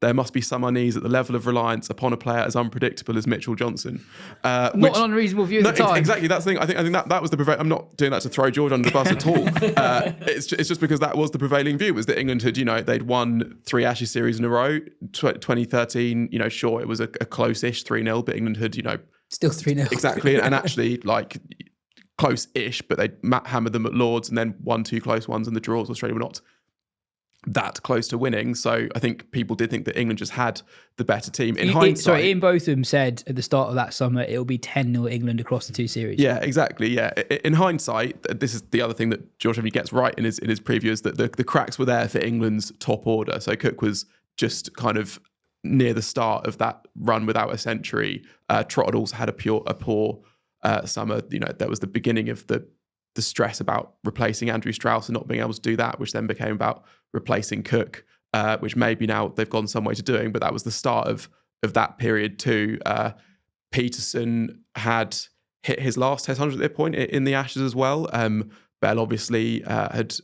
[SPEAKER 2] "There must be some unease at the level of reliance upon a player as unpredictable as Mitchell Johnson."
[SPEAKER 1] Not an unreasonable view at the time.
[SPEAKER 2] Exactly, that's the thing. I think that was the I'm not doing that to throw George under the bus at all. It's just because that was the prevailing view, was that England had, they'd won 3 Ashes series in a row. 2013, sure, it was a close-ish 3-0, but England had,
[SPEAKER 1] Still 3-0.
[SPEAKER 2] exactly, and actually close-ish, but they hammered them at Lords and then won 2 close ones, and the draws. Australia were not that close to winning, so I think people did think that England just had the better team. In hindsight,
[SPEAKER 1] Ian Botham said at the start of that summer it'll be 10-0 England across the 2 series.
[SPEAKER 2] Yeah, exactly. Yeah, in hindsight, this is the other thing that George Heavy gets right in his preview, is that the cracks were there for England's top order. So Cook was just kind of near the start of that run without a century. Trott had also had a poor summer. There was the beginning of the stress about replacing Andrew Strauss and not being able to do that, which then became about replacing Cook, which maybe now they've gone some way to doing, but that was the start of that period too. Peterson had hit his last Test 100 at that point in the Ashes as well. Bell obviously had,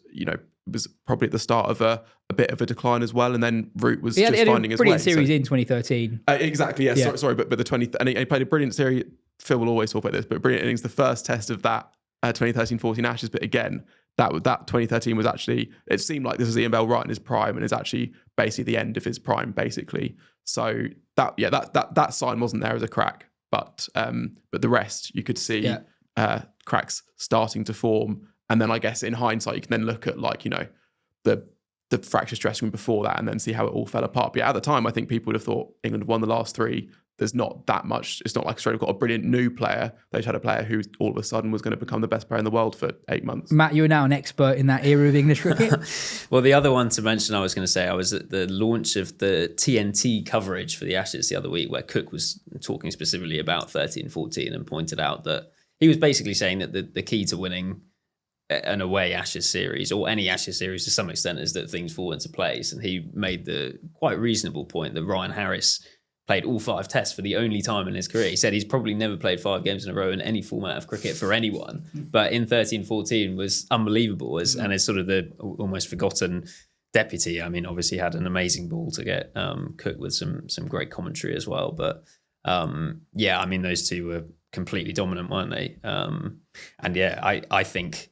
[SPEAKER 2] was probably at the start of a bit of a decline as well, and then Root was just finding his way.
[SPEAKER 1] Brilliant series in 2013.
[SPEAKER 2] Exactly, yes. Yeah. Sorry, but the 20, and he played a brilliant series. Phil will always talk about this, but brilliant innings, the first test of that 2013-14 Ashes, but again, that 2013 was actually, it seemed like this was Ian Bell right in his prime, and is actually basically the end of his prime, basically. So that sign wasn't there as a crack, but the rest you could see cracks starting to form, and then I guess in hindsight you can then look at the fracture stress room before that, and then see how it all fell apart. But at the time, I think people would have thought England won the last 3. There's not that much. It's not like Australia got a brilliant new player. They just had a player who all of a sudden was going to become the best player in the world for 8 months.
[SPEAKER 1] Matt, you are now an expert in that era of English cricket.
[SPEAKER 3] Well, the other one to mention, I was going to say, I was at the launch of the TNT coverage for the Ashes the other week, where Cook was talking specifically about 13-14 and pointed out that he was basically saying that the key to winning an away Ashes series, or any Ashes series to some extent, is that things fall into place. And he made the quite reasonable point that Ryan Harris played all 5 tests for the only time in his career. He said he's probably never played 5 games in a row in any format of cricket for anyone, but in 13-14 was unbelievable and is sort of the almost forgotten deputy. I mean, obviously had an amazing ball to get Cook with some great commentary as well. But I mean, those two were completely dominant, weren't they? I think,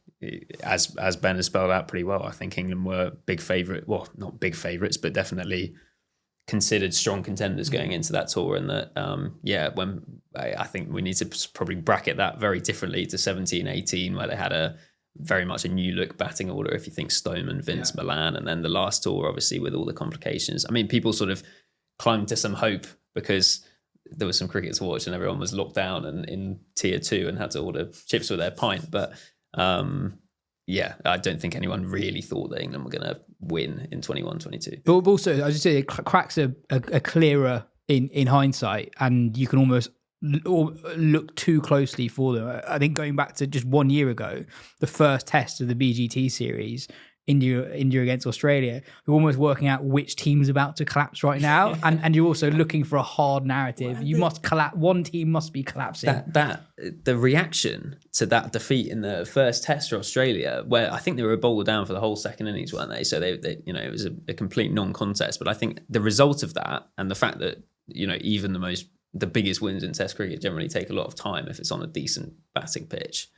[SPEAKER 3] as Ben has spelled out pretty well, I think England were big favourite. Well, not big favourites, but definitely considered strong contenders going into that tour. And that, when I think we need to probably bracket that very differently to 17-18, where they had a very much a new look batting order. If you think Stoneman, Vince, Milan, and then the last tour, obviously with all the complications. I mean, people sort of clung to some hope because there was some cricket to watch and everyone was locked down and in tier 2 and had to order chips with their pint. But I don't think anyone really thought that England were going to win in 21-22.
[SPEAKER 1] But also, I just say cracks are clearer in hindsight, and you can almost look too closely for them. I think going back to just 1 year ago, the first test of the BGT series, India against Australia, you're almost working out which team's about to collapse right now, and you're also looking for a hard narrative. You must collapse. One team must be collapsing.
[SPEAKER 3] The reaction to that defeat in the first test for Australia, where I think they were bowled down for the whole second innings, weren't they? So they it was a complete non-contest. But I think the result of that, and the fact that even the biggest wins in Test cricket generally take a lot of time if it's on a decent batting pitch,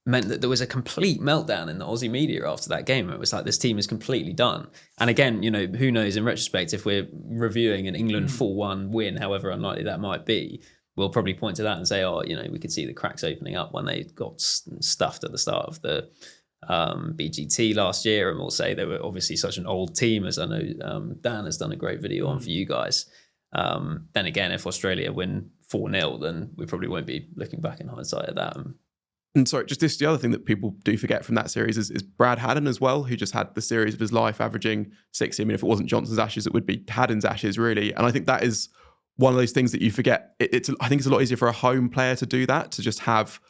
[SPEAKER 3] meant that there was a complete meltdown in the Aussie media after that game. It was like, this team is completely done. And again, who knows in retrospect, if we're reviewing an England 4-1 win, however unlikely that might be, we'll probably point to that and say, we could see the cracks opening up when they got stuffed at the start of the BGT last year. And we'll say they were obviously such an old team, as I know Dan has done a great video on for you guys. Then again, if Australia win 4-0, then we probably won't be looking back in hindsight at that.
[SPEAKER 2] And sorry, just the other thing that people do forget from that series is Brad Haddon as well, who just had the series of his life, averaging 60. I mean, if it wasn't Johnson's Ashes, it would be Haddon's Ashes, really. And I think that is one of those things that you forget. I think it's a lot easier for a home player to do that, to just have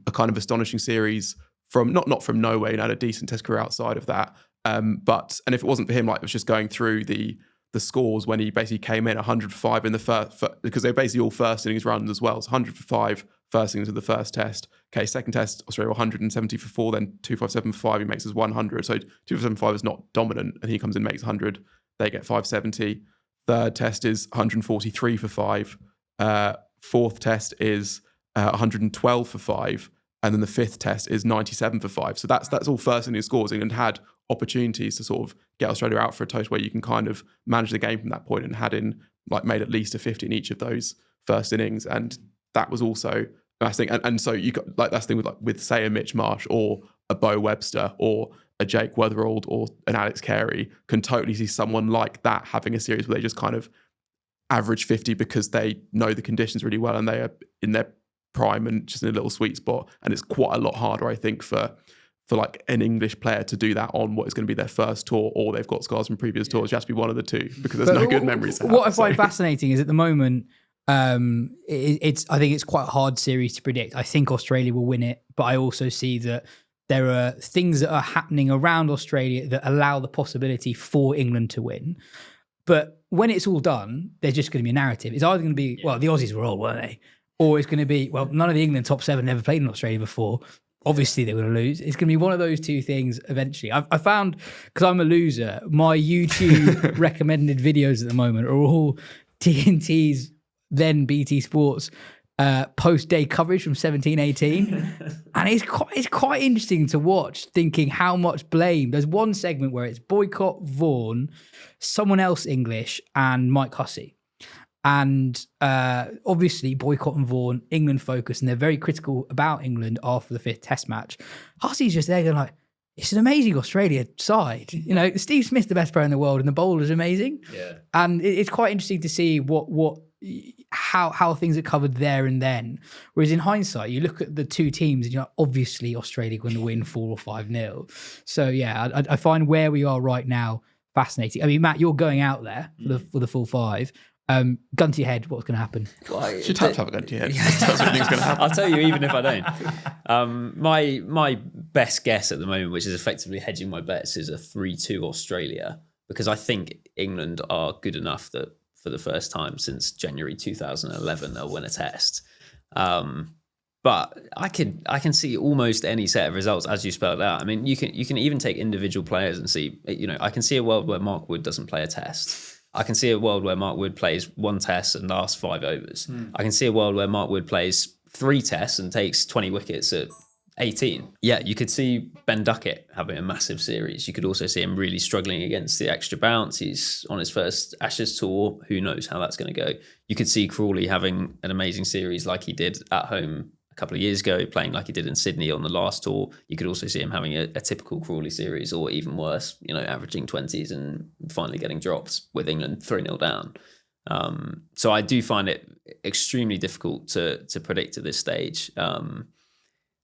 [SPEAKER 2] a kind of astonishing series from not from nowhere, had a decent Test career outside of that. And if it wasn't for him, it was just going through the scores when he basically came in 100 for 5 in the first, because they're basically all first innings runs as well. So 100 for 5, first innings of the first test. Okay, second test, Australia 170 for 4, then 257 for 5. He makes us 100. So 257 for 5 is not dominant, and he comes in, makes 100. They get 570. Third test is 143 for 5. Fourth test is 112 for 5. And then the fifth test is 97 for 5. So that's all first innings scores. England had opportunities to sort of get Australia out for a toast where you can kind of manage the game from that point, and made at least a 50 in each of those first innings. And that was also, I think, and so you got like that's the thing with say a Mitch Marsh or a Bo Webster or a Jake Weatherald or an Alex Carey, can totally see someone like that having a series where they just kind of average 50 because they know the conditions really well and they are in their prime and just in a little sweet spot. And it's quite a lot harder, I think, for like an English player to do that on what is going to be their first tour, or they've got scars from previous tours. It has to be one of the two because there's no good memories to have.
[SPEAKER 1] What I find fascinating is at the moment, I think it's quite a hard series to predict. I think Australia will win it, but I also see that there are things that are happening around Australia that allow the possibility for England to win. But when it's all done, there's just going to be a narrative. It's either going to be, well, the Aussies were old, weren't they? Or it's going to be, well, none of the England top 7 never played in Australia before. Obviously, they're going to lose. It's going to be one of those two things eventually. I found, because I'm a loser, my YouTube recommended videos at the moment are all TNT's, then BT Sports, post-day coverage from 17-18. And it's quite interesting to watch, thinking how much blame. There's one segment where it's Boycott, Vaughan, someone else English, and Mike Hussey. And obviously, Boycott and Vaughan, England focus, and they're very critical about England after the 5th Test match. Hussey's just there going like, it's an amazing Australia side. You know, Steve Smith's the best player in the world, and the bowler's amazing. Yeah. And it's quite interesting to see how things are covered there and then. Whereas in hindsight, you look at the two teams, and you're like, obviously Australia going to win 4 or 5-0. So yeah, I find where we are right now fascinating. I mean, Matt, you're going out there for the full 5. Gun to your head, what's going to happen?
[SPEAKER 2] You should have a gun to your head. That's what I think's going to happen.
[SPEAKER 3] I'll tell you, even if I don't. My best guess at the moment, which is effectively hedging my bets, is a 3-2 Australia, because I think England are good enough that for the first time since January 2011, they'll win a test. But I can see almost any set of results as you spelled out. I mean, you can even take individual players and see. You know, I can see a world where Mark Wood doesn't play a test. I can see a world where Mark Wood plays 1 test and lasts 5 overs. I can see a world where Mark Wood plays 3 tests and takes 20 wickets at 18. Yeah, you could see Ben Duckett having a massive series. You could also see him really struggling against the extra bounce. He's on his first Ashes tour. Who knows how that's going to go? You could see Crawley having an amazing series like he did at home a couple of years ago, playing like he did in Sydney on the last tour. You could also see him having a typical Crawley series, or even worse, you know, averaging 20s and finally getting dropped with England 3-0 down. So I do find it extremely difficult to predict at this stage.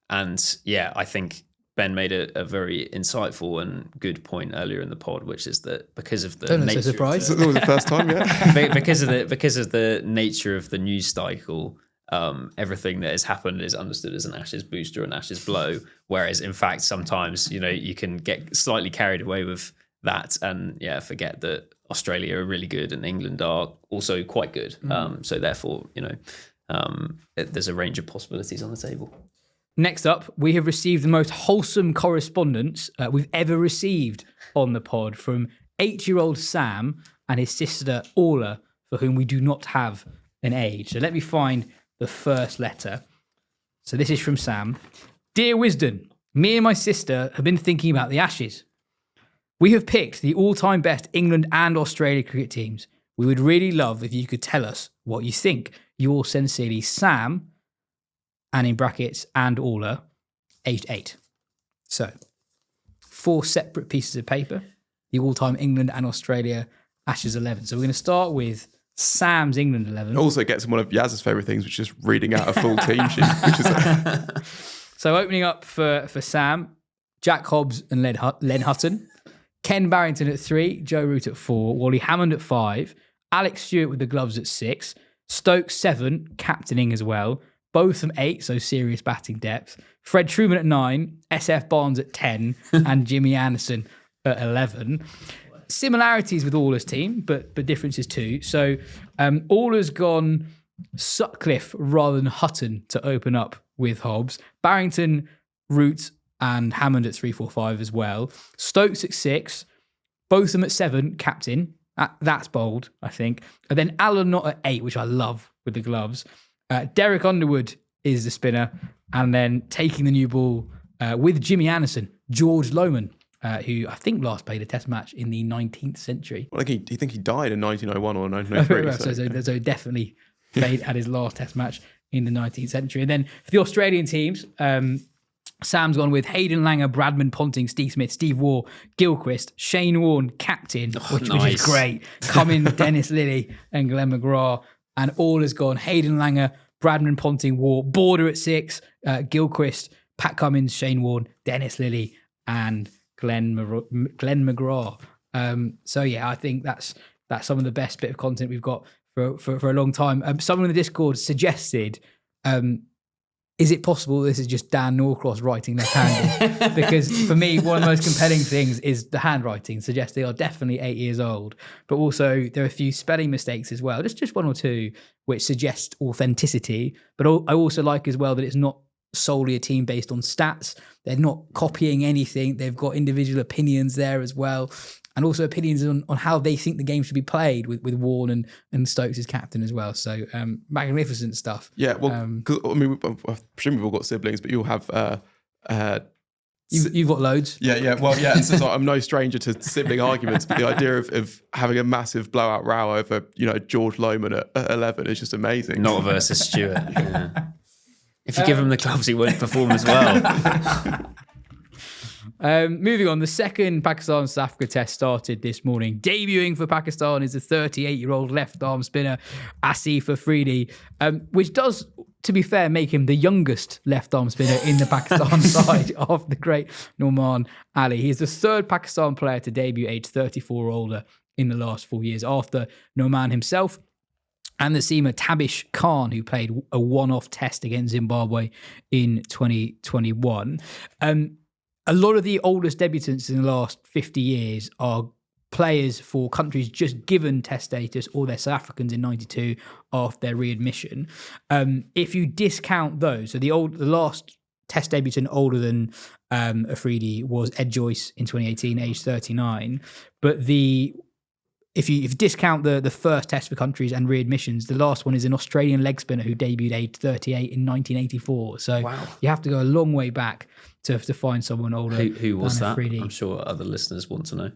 [SPEAKER 3] And yeah, I think Ben made a very insightful and good point earlier in the pod, which is that because of the nature,
[SPEAKER 1] so surprised.
[SPEAKER 2] That was the first time, yeah.
[SPEAKER 3] because of the nature of the news cycle, everything that has happened is understood as an Ashes booster and Ashes blow. Whereas in fact, sometimes, you know, you can get slightly carried away with that and forget that Australia are really good and England are also quite good. So therefore, you know, there's a range of possibilities on the table.
[SPEAKER 1] Next up, we have received the most wholesome correspondence we've ever received on the pod from 8-year-old Sam and his sister Orla, for whom we do not have an age. So let me find the first letter. So this is from Sam. Dear Wisden, me and my sister have been thinking about the Ashes. We have picked the all-time best England and Australia cricket teams. We would really love if you could tell us what you think. Yours sincerely, Sam, and in brackets, and Orla, aged 8. So, 4 separate pieces of paper, the all-time England and Australia Ashes 11. So we're going to start with Sam's England 11.
[SPEAKER 2] It also gets one of Yaz's favourite things, which is reading out a full team sheet. Which is
[SPEAKER 1] So opening up for Sam, Jack Hobbs and Len Hutton, Ken Barrington at 3, Joe Root at 4, Wally Hammond at 5, Alex Stewart with the gloves at 6, Stokes 7, captaining as well, Botham 8, so serious batting depth, Fred Truman at 9, SF Barnes at 10, and Jimmy Anderson at 11. Similarities with Orla's team, but differences too. So Orla's gone Sutcliffe rather than Hutton to open up with Hobbs. Barrington, Root and Hammond at 3, 4, 5 as well. Stokes at 6. Botham at 7, captain. That's bold, I think. And then Alan Knott at 8, which I love with the gloves. Derek Underwood is the spinner. And then taking the new ball with Jimmy Anderson, George Lohmann, who I think last played a test match in the 19th century.
[SPEAKER 2] Well, do you think he died in 1901 or 1903?
[SPEAKER 1] So definitely played at his last test match in the 19th century. And then for the Australian teams, Sam's gone with Hayden Langer, Bradman Ponting, Steve Smith, Steve Waugh, Gilchrist, Shane Warne, captain, which is great. Cummins, Dennis Lilly, and Glenn McGrath. And all has gone Hayden Langer, Bradman Ponting, Waugh, Border at 6, Gilchrist, Pat Cummins, Shane Warne, Dennis Lilly, and Glenn McGrath. So yeah, I think that's some of the best bit of content we've got for a long time. Someone in the Discord suggested, is it possible this is just Dan Norcross writing left-handed? Because for me, one of the most compelling things is the handwriting suggests they are definitely 8 years old, but also there are a few spelling mistakes as well, just one or two, which suggest authenticity. But I also like as well that it's not solely a team based on stats. They're not copying anything. They've got individual opinions there as well. And also opinions on how they think the game should be played with Warren and Stokes as captain as well. So magnificent stuff.
[SPEAKER 2] Yeah, well, I presume we've all got siblings, but you'll have...
[SPEAKER 1] You've got loads.
[SPEAKER 2] Yeah. Well, yeah. And so I'm no stranger to sibling arguments, but the idea of having a massive blowout row over, George Lohmann at 11 is just amazing.
[SPEAKER 3] Not versus Stuart. Yeah. If you give him the gloves, he won't perform as well.
[SPEAKER 1] Moving on, the second Pakistan-South Africa test started this morning. Debuting for Pakistan is the 38-year-old left-arm spinner Asif Afridi, which does, to be fair, make him the youngest left-arm spinner in the Pakistan side of the great Norman Ali. He is the third Pakistan player to debut age 34 or older in the last 4 years, after Norman himself and the seamer Tabish Khan, who played a one-off test against Zimbabwe in 2021. A lot of the oldest debutants in the last 50 years are players for countries just given test status, or they're South Africans in 92 after their readmission. If you discount those, so the last test debutant older than Afridi was Ed Joyce in 2018, age 39. But if you discount the first test for countries and readmissions, the last one is an Australian leg spinner who debuted age 38 in 1984. So You have to go a long way back to find someone older.
[SPEAKER 3] Who was that?
[SPEAKER 1] Afridi.
[SPEAKER 3] I'm sure other listeners want to know.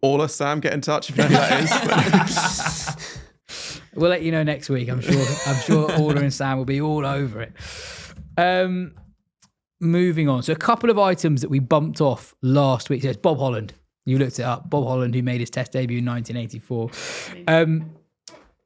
[SPEAKER 2] Orla, Sam, get in touch if you know who that is.
[SPEAKER 1] We'll let you know next week. I'm sure Orla and Sam will be all over it. Moving on. So a couple of items that we bumped off last week. So it's Bob Holland. You looked it up. Bob Holland, who made his test debut in 1984.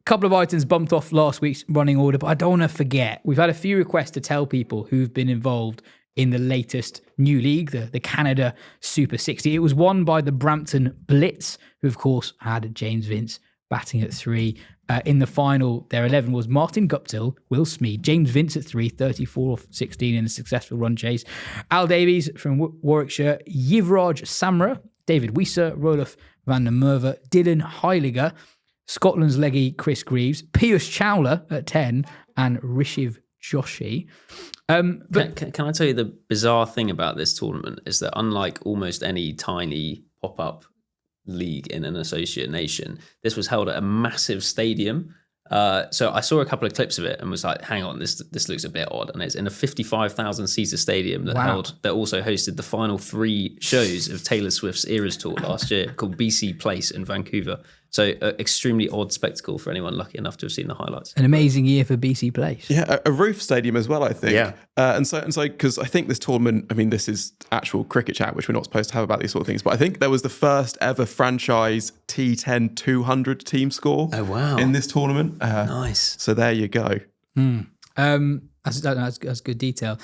[SPEAKER 1] Couple of items bumped off last week's running order, but I don't want to forget. We've had a few requests to tell people who've been involved in the latest new league, the Canada Super 60. It was won by the Brampton Blitz, who of course had James Vince batting at 3. In the final, their 11 was Martin Guptill, Will Smead, James Vince at 3, 34 off 16 in a successful run chase. Al Davies from Warwickshire, Yivraj Samra, David Weiser, Roloff van der Merwe, Dylan Heiliger, Scotland's leggy Chris Greaves, Piyush Chawla at 10, and Rishiv Joshi.
[SPEAKER 3] But can I tell you the bizarre thing about this tournament is that unlike almost any tiny pop-up league in an associate nation, this was held at a massive stadium. So I saw a couple of clips of it and was like, hang on, this looks a bit odd. And it's in a 55,000 seater stadium that also hosted the final 3 shows of Taylor Swift's Eras Tour last year, called BC Place in Vancouver. So extremely odd spectacle for anyone lucky enough to have seen the highlights.
[SPEAKER 1] An amazing year for BC Place.
[SPEAKER 2] Yeah, a roof stadium as well, I think.
[SPEAKER 3] Yeah.
[SPEAKER 2] And so because I think this tournament, I mean, this is actual cricket chat, which we're not supposed to have about these sort of things, but I think there was the first ever franchise T10 200 team score.
[SPEAKER 3] Oh, wow.
[SPEAKER 2] In this tournament.
[SPEAKER 3] Nice.
[SPEAKER 2] So there you go.
[SPEAKER 1] That's good detail.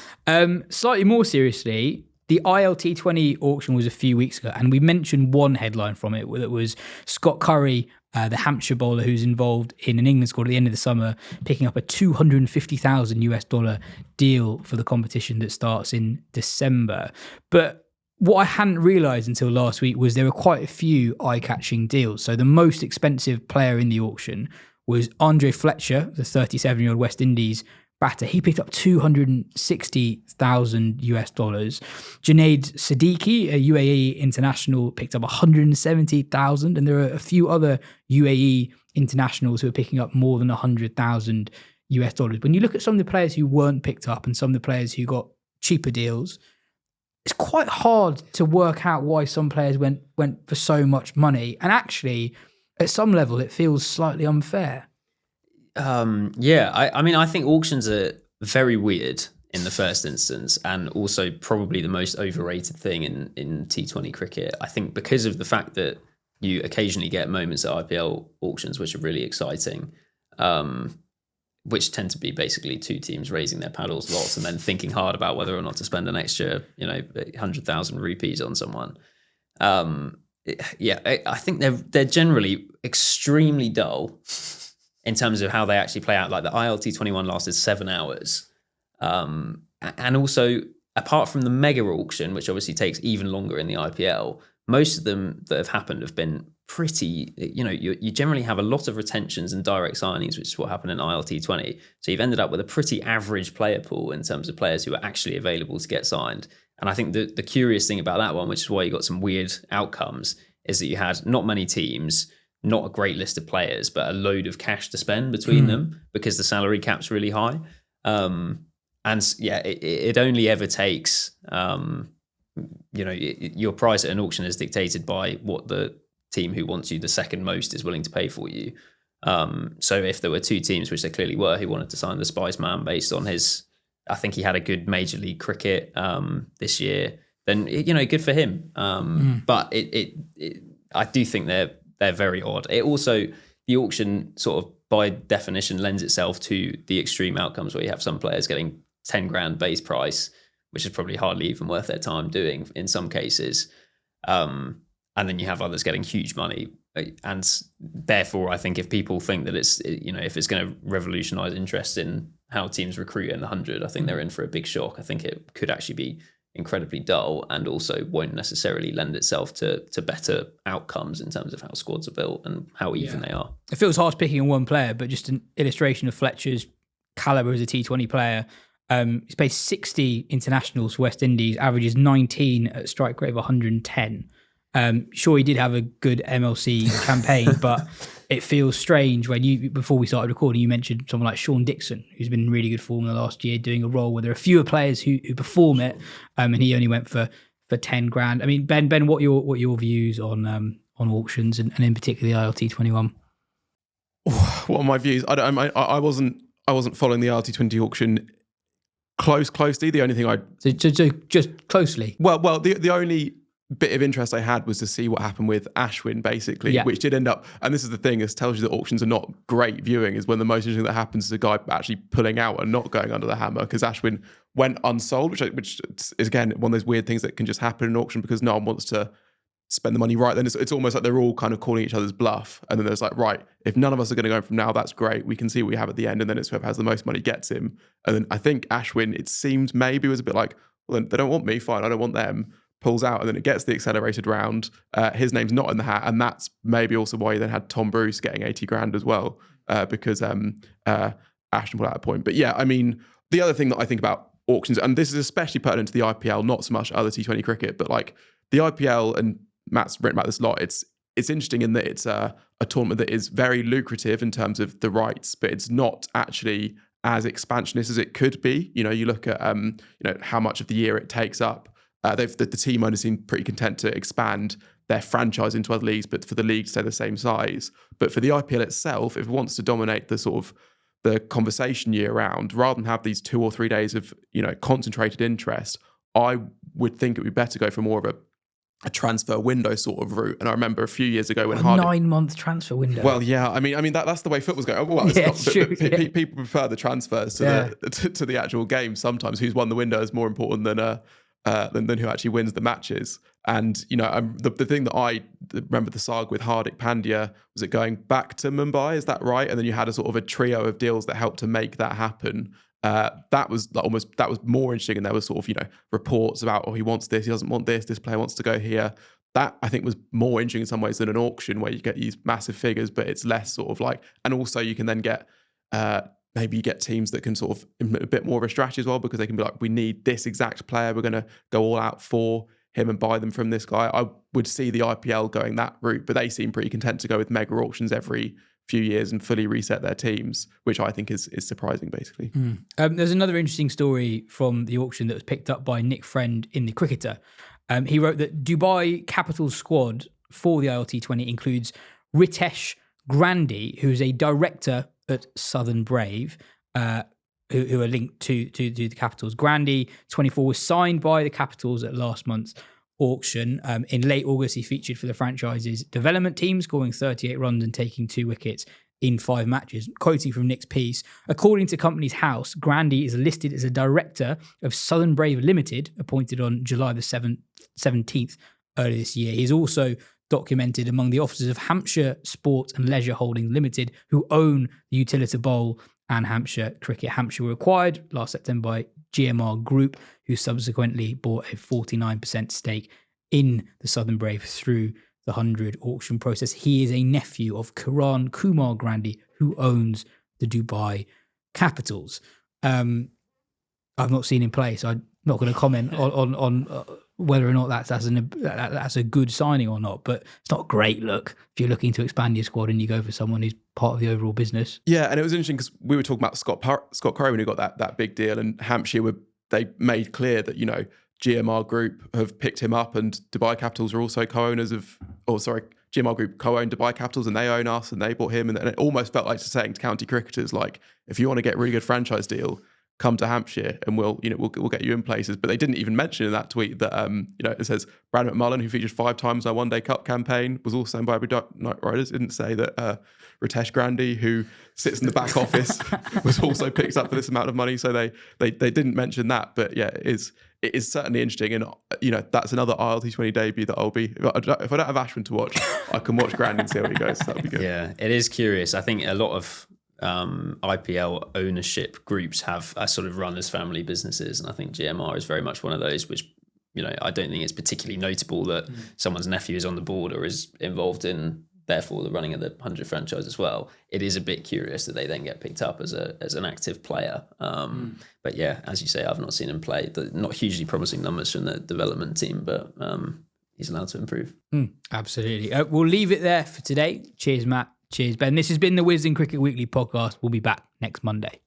[SPEAKER 1] Slightly more seriously, the ILT20 auction was a few weeks ago, and we mentioned one headline from it that was Scott Curry, the Hampshire bowler who's involved in an England squad at the end of the summer, picking up a $250,000 deal for the competition that starts in December. But what I hadn't realised until last week was there were quite a few eye-catching deals. So the most expensive player in the auction was Andre Fletcher, the 37-year-old West Indies batter. He picked up $260,000 US. Junaid Siddiqui, a UAE international, picked up $170,000, and there are a few other UAE internationals who are picking up more than $100,000 US. When you look at some of the players who weren't picked up and some of the players who got cheaper deals, it's quite hard to work out why some players went for so much money. And actually, at some level, it feels slightly unfair.
[SPEAKER 3] I mean, I think auctions are very weird in the first instance, and also probably the most overrated thing in T20 cricket. I think because of the fact that you occasionally get moments at IPL auctions which are really exciting, which tend to be basically two teams raising their paddles lots and then thinking hard about whether or not to spend an extra, 100,000 rupees on someone. I think they're generally extremely dull in terms of how they actually play out. Like the ILT21 lasted 7 hours. And also, apart from the mega auction, which obviously takes even longer in the IPL, most of them that have happened have been pretty, you generally have a lot of retentions and direct signings, which is what happened in ILT20. So you've ended up with a pretty average player pool in terms of players who are actually available to get signed. And I think the curious thing about that one, which is why you got some weird outcomes, is that you had not many teams, not a great list of players, but a load of cash to spend between them because the salary cap's really high. It only ever takes, your price at an auction is dictated by what the team who wants you the second most is willing to pay for you. So if there were two teams, which there clearly were, who wanted to sign the Spice Man based on I think he had a good Major League Cricket this year, then, good for him. But I do think they're very odd. It also, the auction sort of by definition lends itself to the extreme outcomes where you have some players getting 10 grand base price, which is probably hardly even worth their time doing in some cases. And then you have others getting huge money. And therefore, I think if people think that it's, if it's going to revolutionize interest in how teams recruit in the 100, I think they're in for a big shock. I think it could actually be incredibly dull and also won't necessarily lend itself to better outcomes in terms of how squads are built and how even they are.
[SPEAKER 1] It feels harsh picking on one player, but just an illustration of Fletcher's caliber as a T20 player. He's played 60 internationals for West Indies, averages 19 at strike rate of 110. Sure, he did have a good MLC campaign, but it feels strange when before we started recording, you mentioned someone like Sean Dixon, who's been in really good form in the last year, doing a role where there are fewer players who perform it, and he only went for 10 grand. I mean, Ben, what are your views on auctions and in particular the ILT21?
[SPEAKER 2] What are my views? I wasn't following the ILT20 auction closely. The only thing
[SPEAKER 1] so just closely.
[SPEAKER 2] Well, the only bit of interest I had was to see what happened with Ashwin, basically, which did end up, and this is the thing, this tells you that auctions are not great viewing, is when the most interesting thing that happens is a guy actually pulling out and not going under the hammer, because Ashwin went unsold, which is, again, one of those weird things that can just happen in an auction because no one wants to spend the money right then. It's almost like they're all kind of calling each other's bluff, and then there's like, right, if none of us are going to go from now, that's great, we can see what we have at the end, and then it's whoever has the most money gets him. And then I think Ashwin, it seemed maybe was a bit like, well, then they don't want me, fine, I don't want them, pulls out, and then it gets the accelerated round. His name's not in the hat, and that's maybe also why you then had Tom Bruce getting 80 grand as well, because Ashton pulled out a point. But yeah, I mean, the other thing that I think about auctions, and this is especially pertinent to the IPL, not so much other T20 cricket, but like the IPL, and Matt's written about this a lot, it's interesting in that it's a tournament that is very lucrative in terms of the rights, but it's not actually as expansionist as it could be. You look at how much of the year it takes up. The team owners seem pretty content to expand their franchise into other leagues, but for the league to stay the same size. But for the IPL itself, if it wants to dominate the sort of the conversation year round, rather than have these 2 or 3 days of concentrated interest, I would think it would be better to go for more of a transfer window sort of route. And I remember a few years ago when
[SPEAKER 1] 9-month transfer window.
[SPEAKER 2] Well, yeah, I mean that's the way football's going. Well, it's not,
[SPEAKER 1] true.
[SPEAKER 2] People prefer the transfers to the actual game. Sometimes who's won the window is more important than who actually wins the matches. And the thing that I remember the saga with Hardik Pandya, was it going back to Mumbai? Is that right? And then you had a sort of a trio of deals that helped to make that happen. That was more interesting, and there was sort of reports about he wants this, he doesn't want this player wants to go here. That I think was more interesting in some ways than an auction where you get these massive figures, but it's less sort of like, and also you can then get maybe you get teams that can sort of implement a bit more of a strategy as well, because they can be like, we need this exact player, we're going to go all out for him and buy them from this guy. I would see the IPL going that route, but they seem pretty content to go with mega auctions every few years and fully reset their teams, which I think is surprising, basically.
[SPEAKER 1] There's another interesting story from the auction that was picked up by Nick Friend in The Cricketer. He wrote that Dubai Capital's squad for the ILT20 includes Ritesh Grandy, who's a director at Southern Brave, who are linked to the Capitals. Grandy, 24, was signed by the Capitals at last month's auction. In late August, he featured for the franchise's development team, scoring 38 runs and taking 2 wickets in 5 matches. Quoting from Nick's piece, according to Companies House, Grandy is listed as a director of Southern Brave Limited, appointed on July the 17th earlier this year. He is also documented among the officers of Hampshire Sport and Leisure Holdings Limited, who own the Utilita Bowl and Hampshire Cricket. Hampshire were acquired last September by GMR Group, who subsequently bought a 49% stake in the Southern Brave through the 100 auction process. He is a nephew of Kiran Kumar Grandy, who owns the Dubai Capitals. I've not seen him play, so I'm not going to comment on whether or not that's a good signing or not. But it's not a great look if you're looking to expand your squad and you go for someone who's part of the overall business.
[SPEAKER 2] Yeah, and it was interesting because we were talking about Scott Curran, who got that big deal, and Hampshire they made clear that GMR Group have picked him up, and Dubai Capitals are also co-owners of. GMR Group co-owned Dubai Capitals, and they own us, and they bought him, and it almost felt like saying to county cricketers, like, if you want to get a really good franchise deal, come to Hampshire and we'll get you in places. But they didn't even mention in that tweet that it says Brad McMullen, who featured 5 times in our One Day Cup campaign, was also owned by Night Riders. Didn't say that Ritesh Grandy, who sits in the back office, was also picked up for this amount of money. So they didn't mention that. But yeah, it is certainly interesting, and that's another ILT20 debut that I'll be. If I don't have Ashwin to watch, I can watch Grandy and see how he goes. That'd be good.
[SPEAKER 3] Yeah, it is curious. I think a lot of IPL ownership groups are sort of run as family businesses, and I think GMR is very much one of those, which I don't think it's particularly notable that someone's nephew is on the board or is involved in therefore the running of the 100 franchise as well. It is a bit curious that they then get picked up as an active player, but yeah, as you say, I've not seen him play. Not hugely promising numbers from the development team, but he's allowed to improve.
[SPEAKER 1] Absolutely. We'll leave it there for today. Cheers, Matt. Cheers, Ben. This has been the Wisden Cricket Weekly podcast. We'll be back next Monday.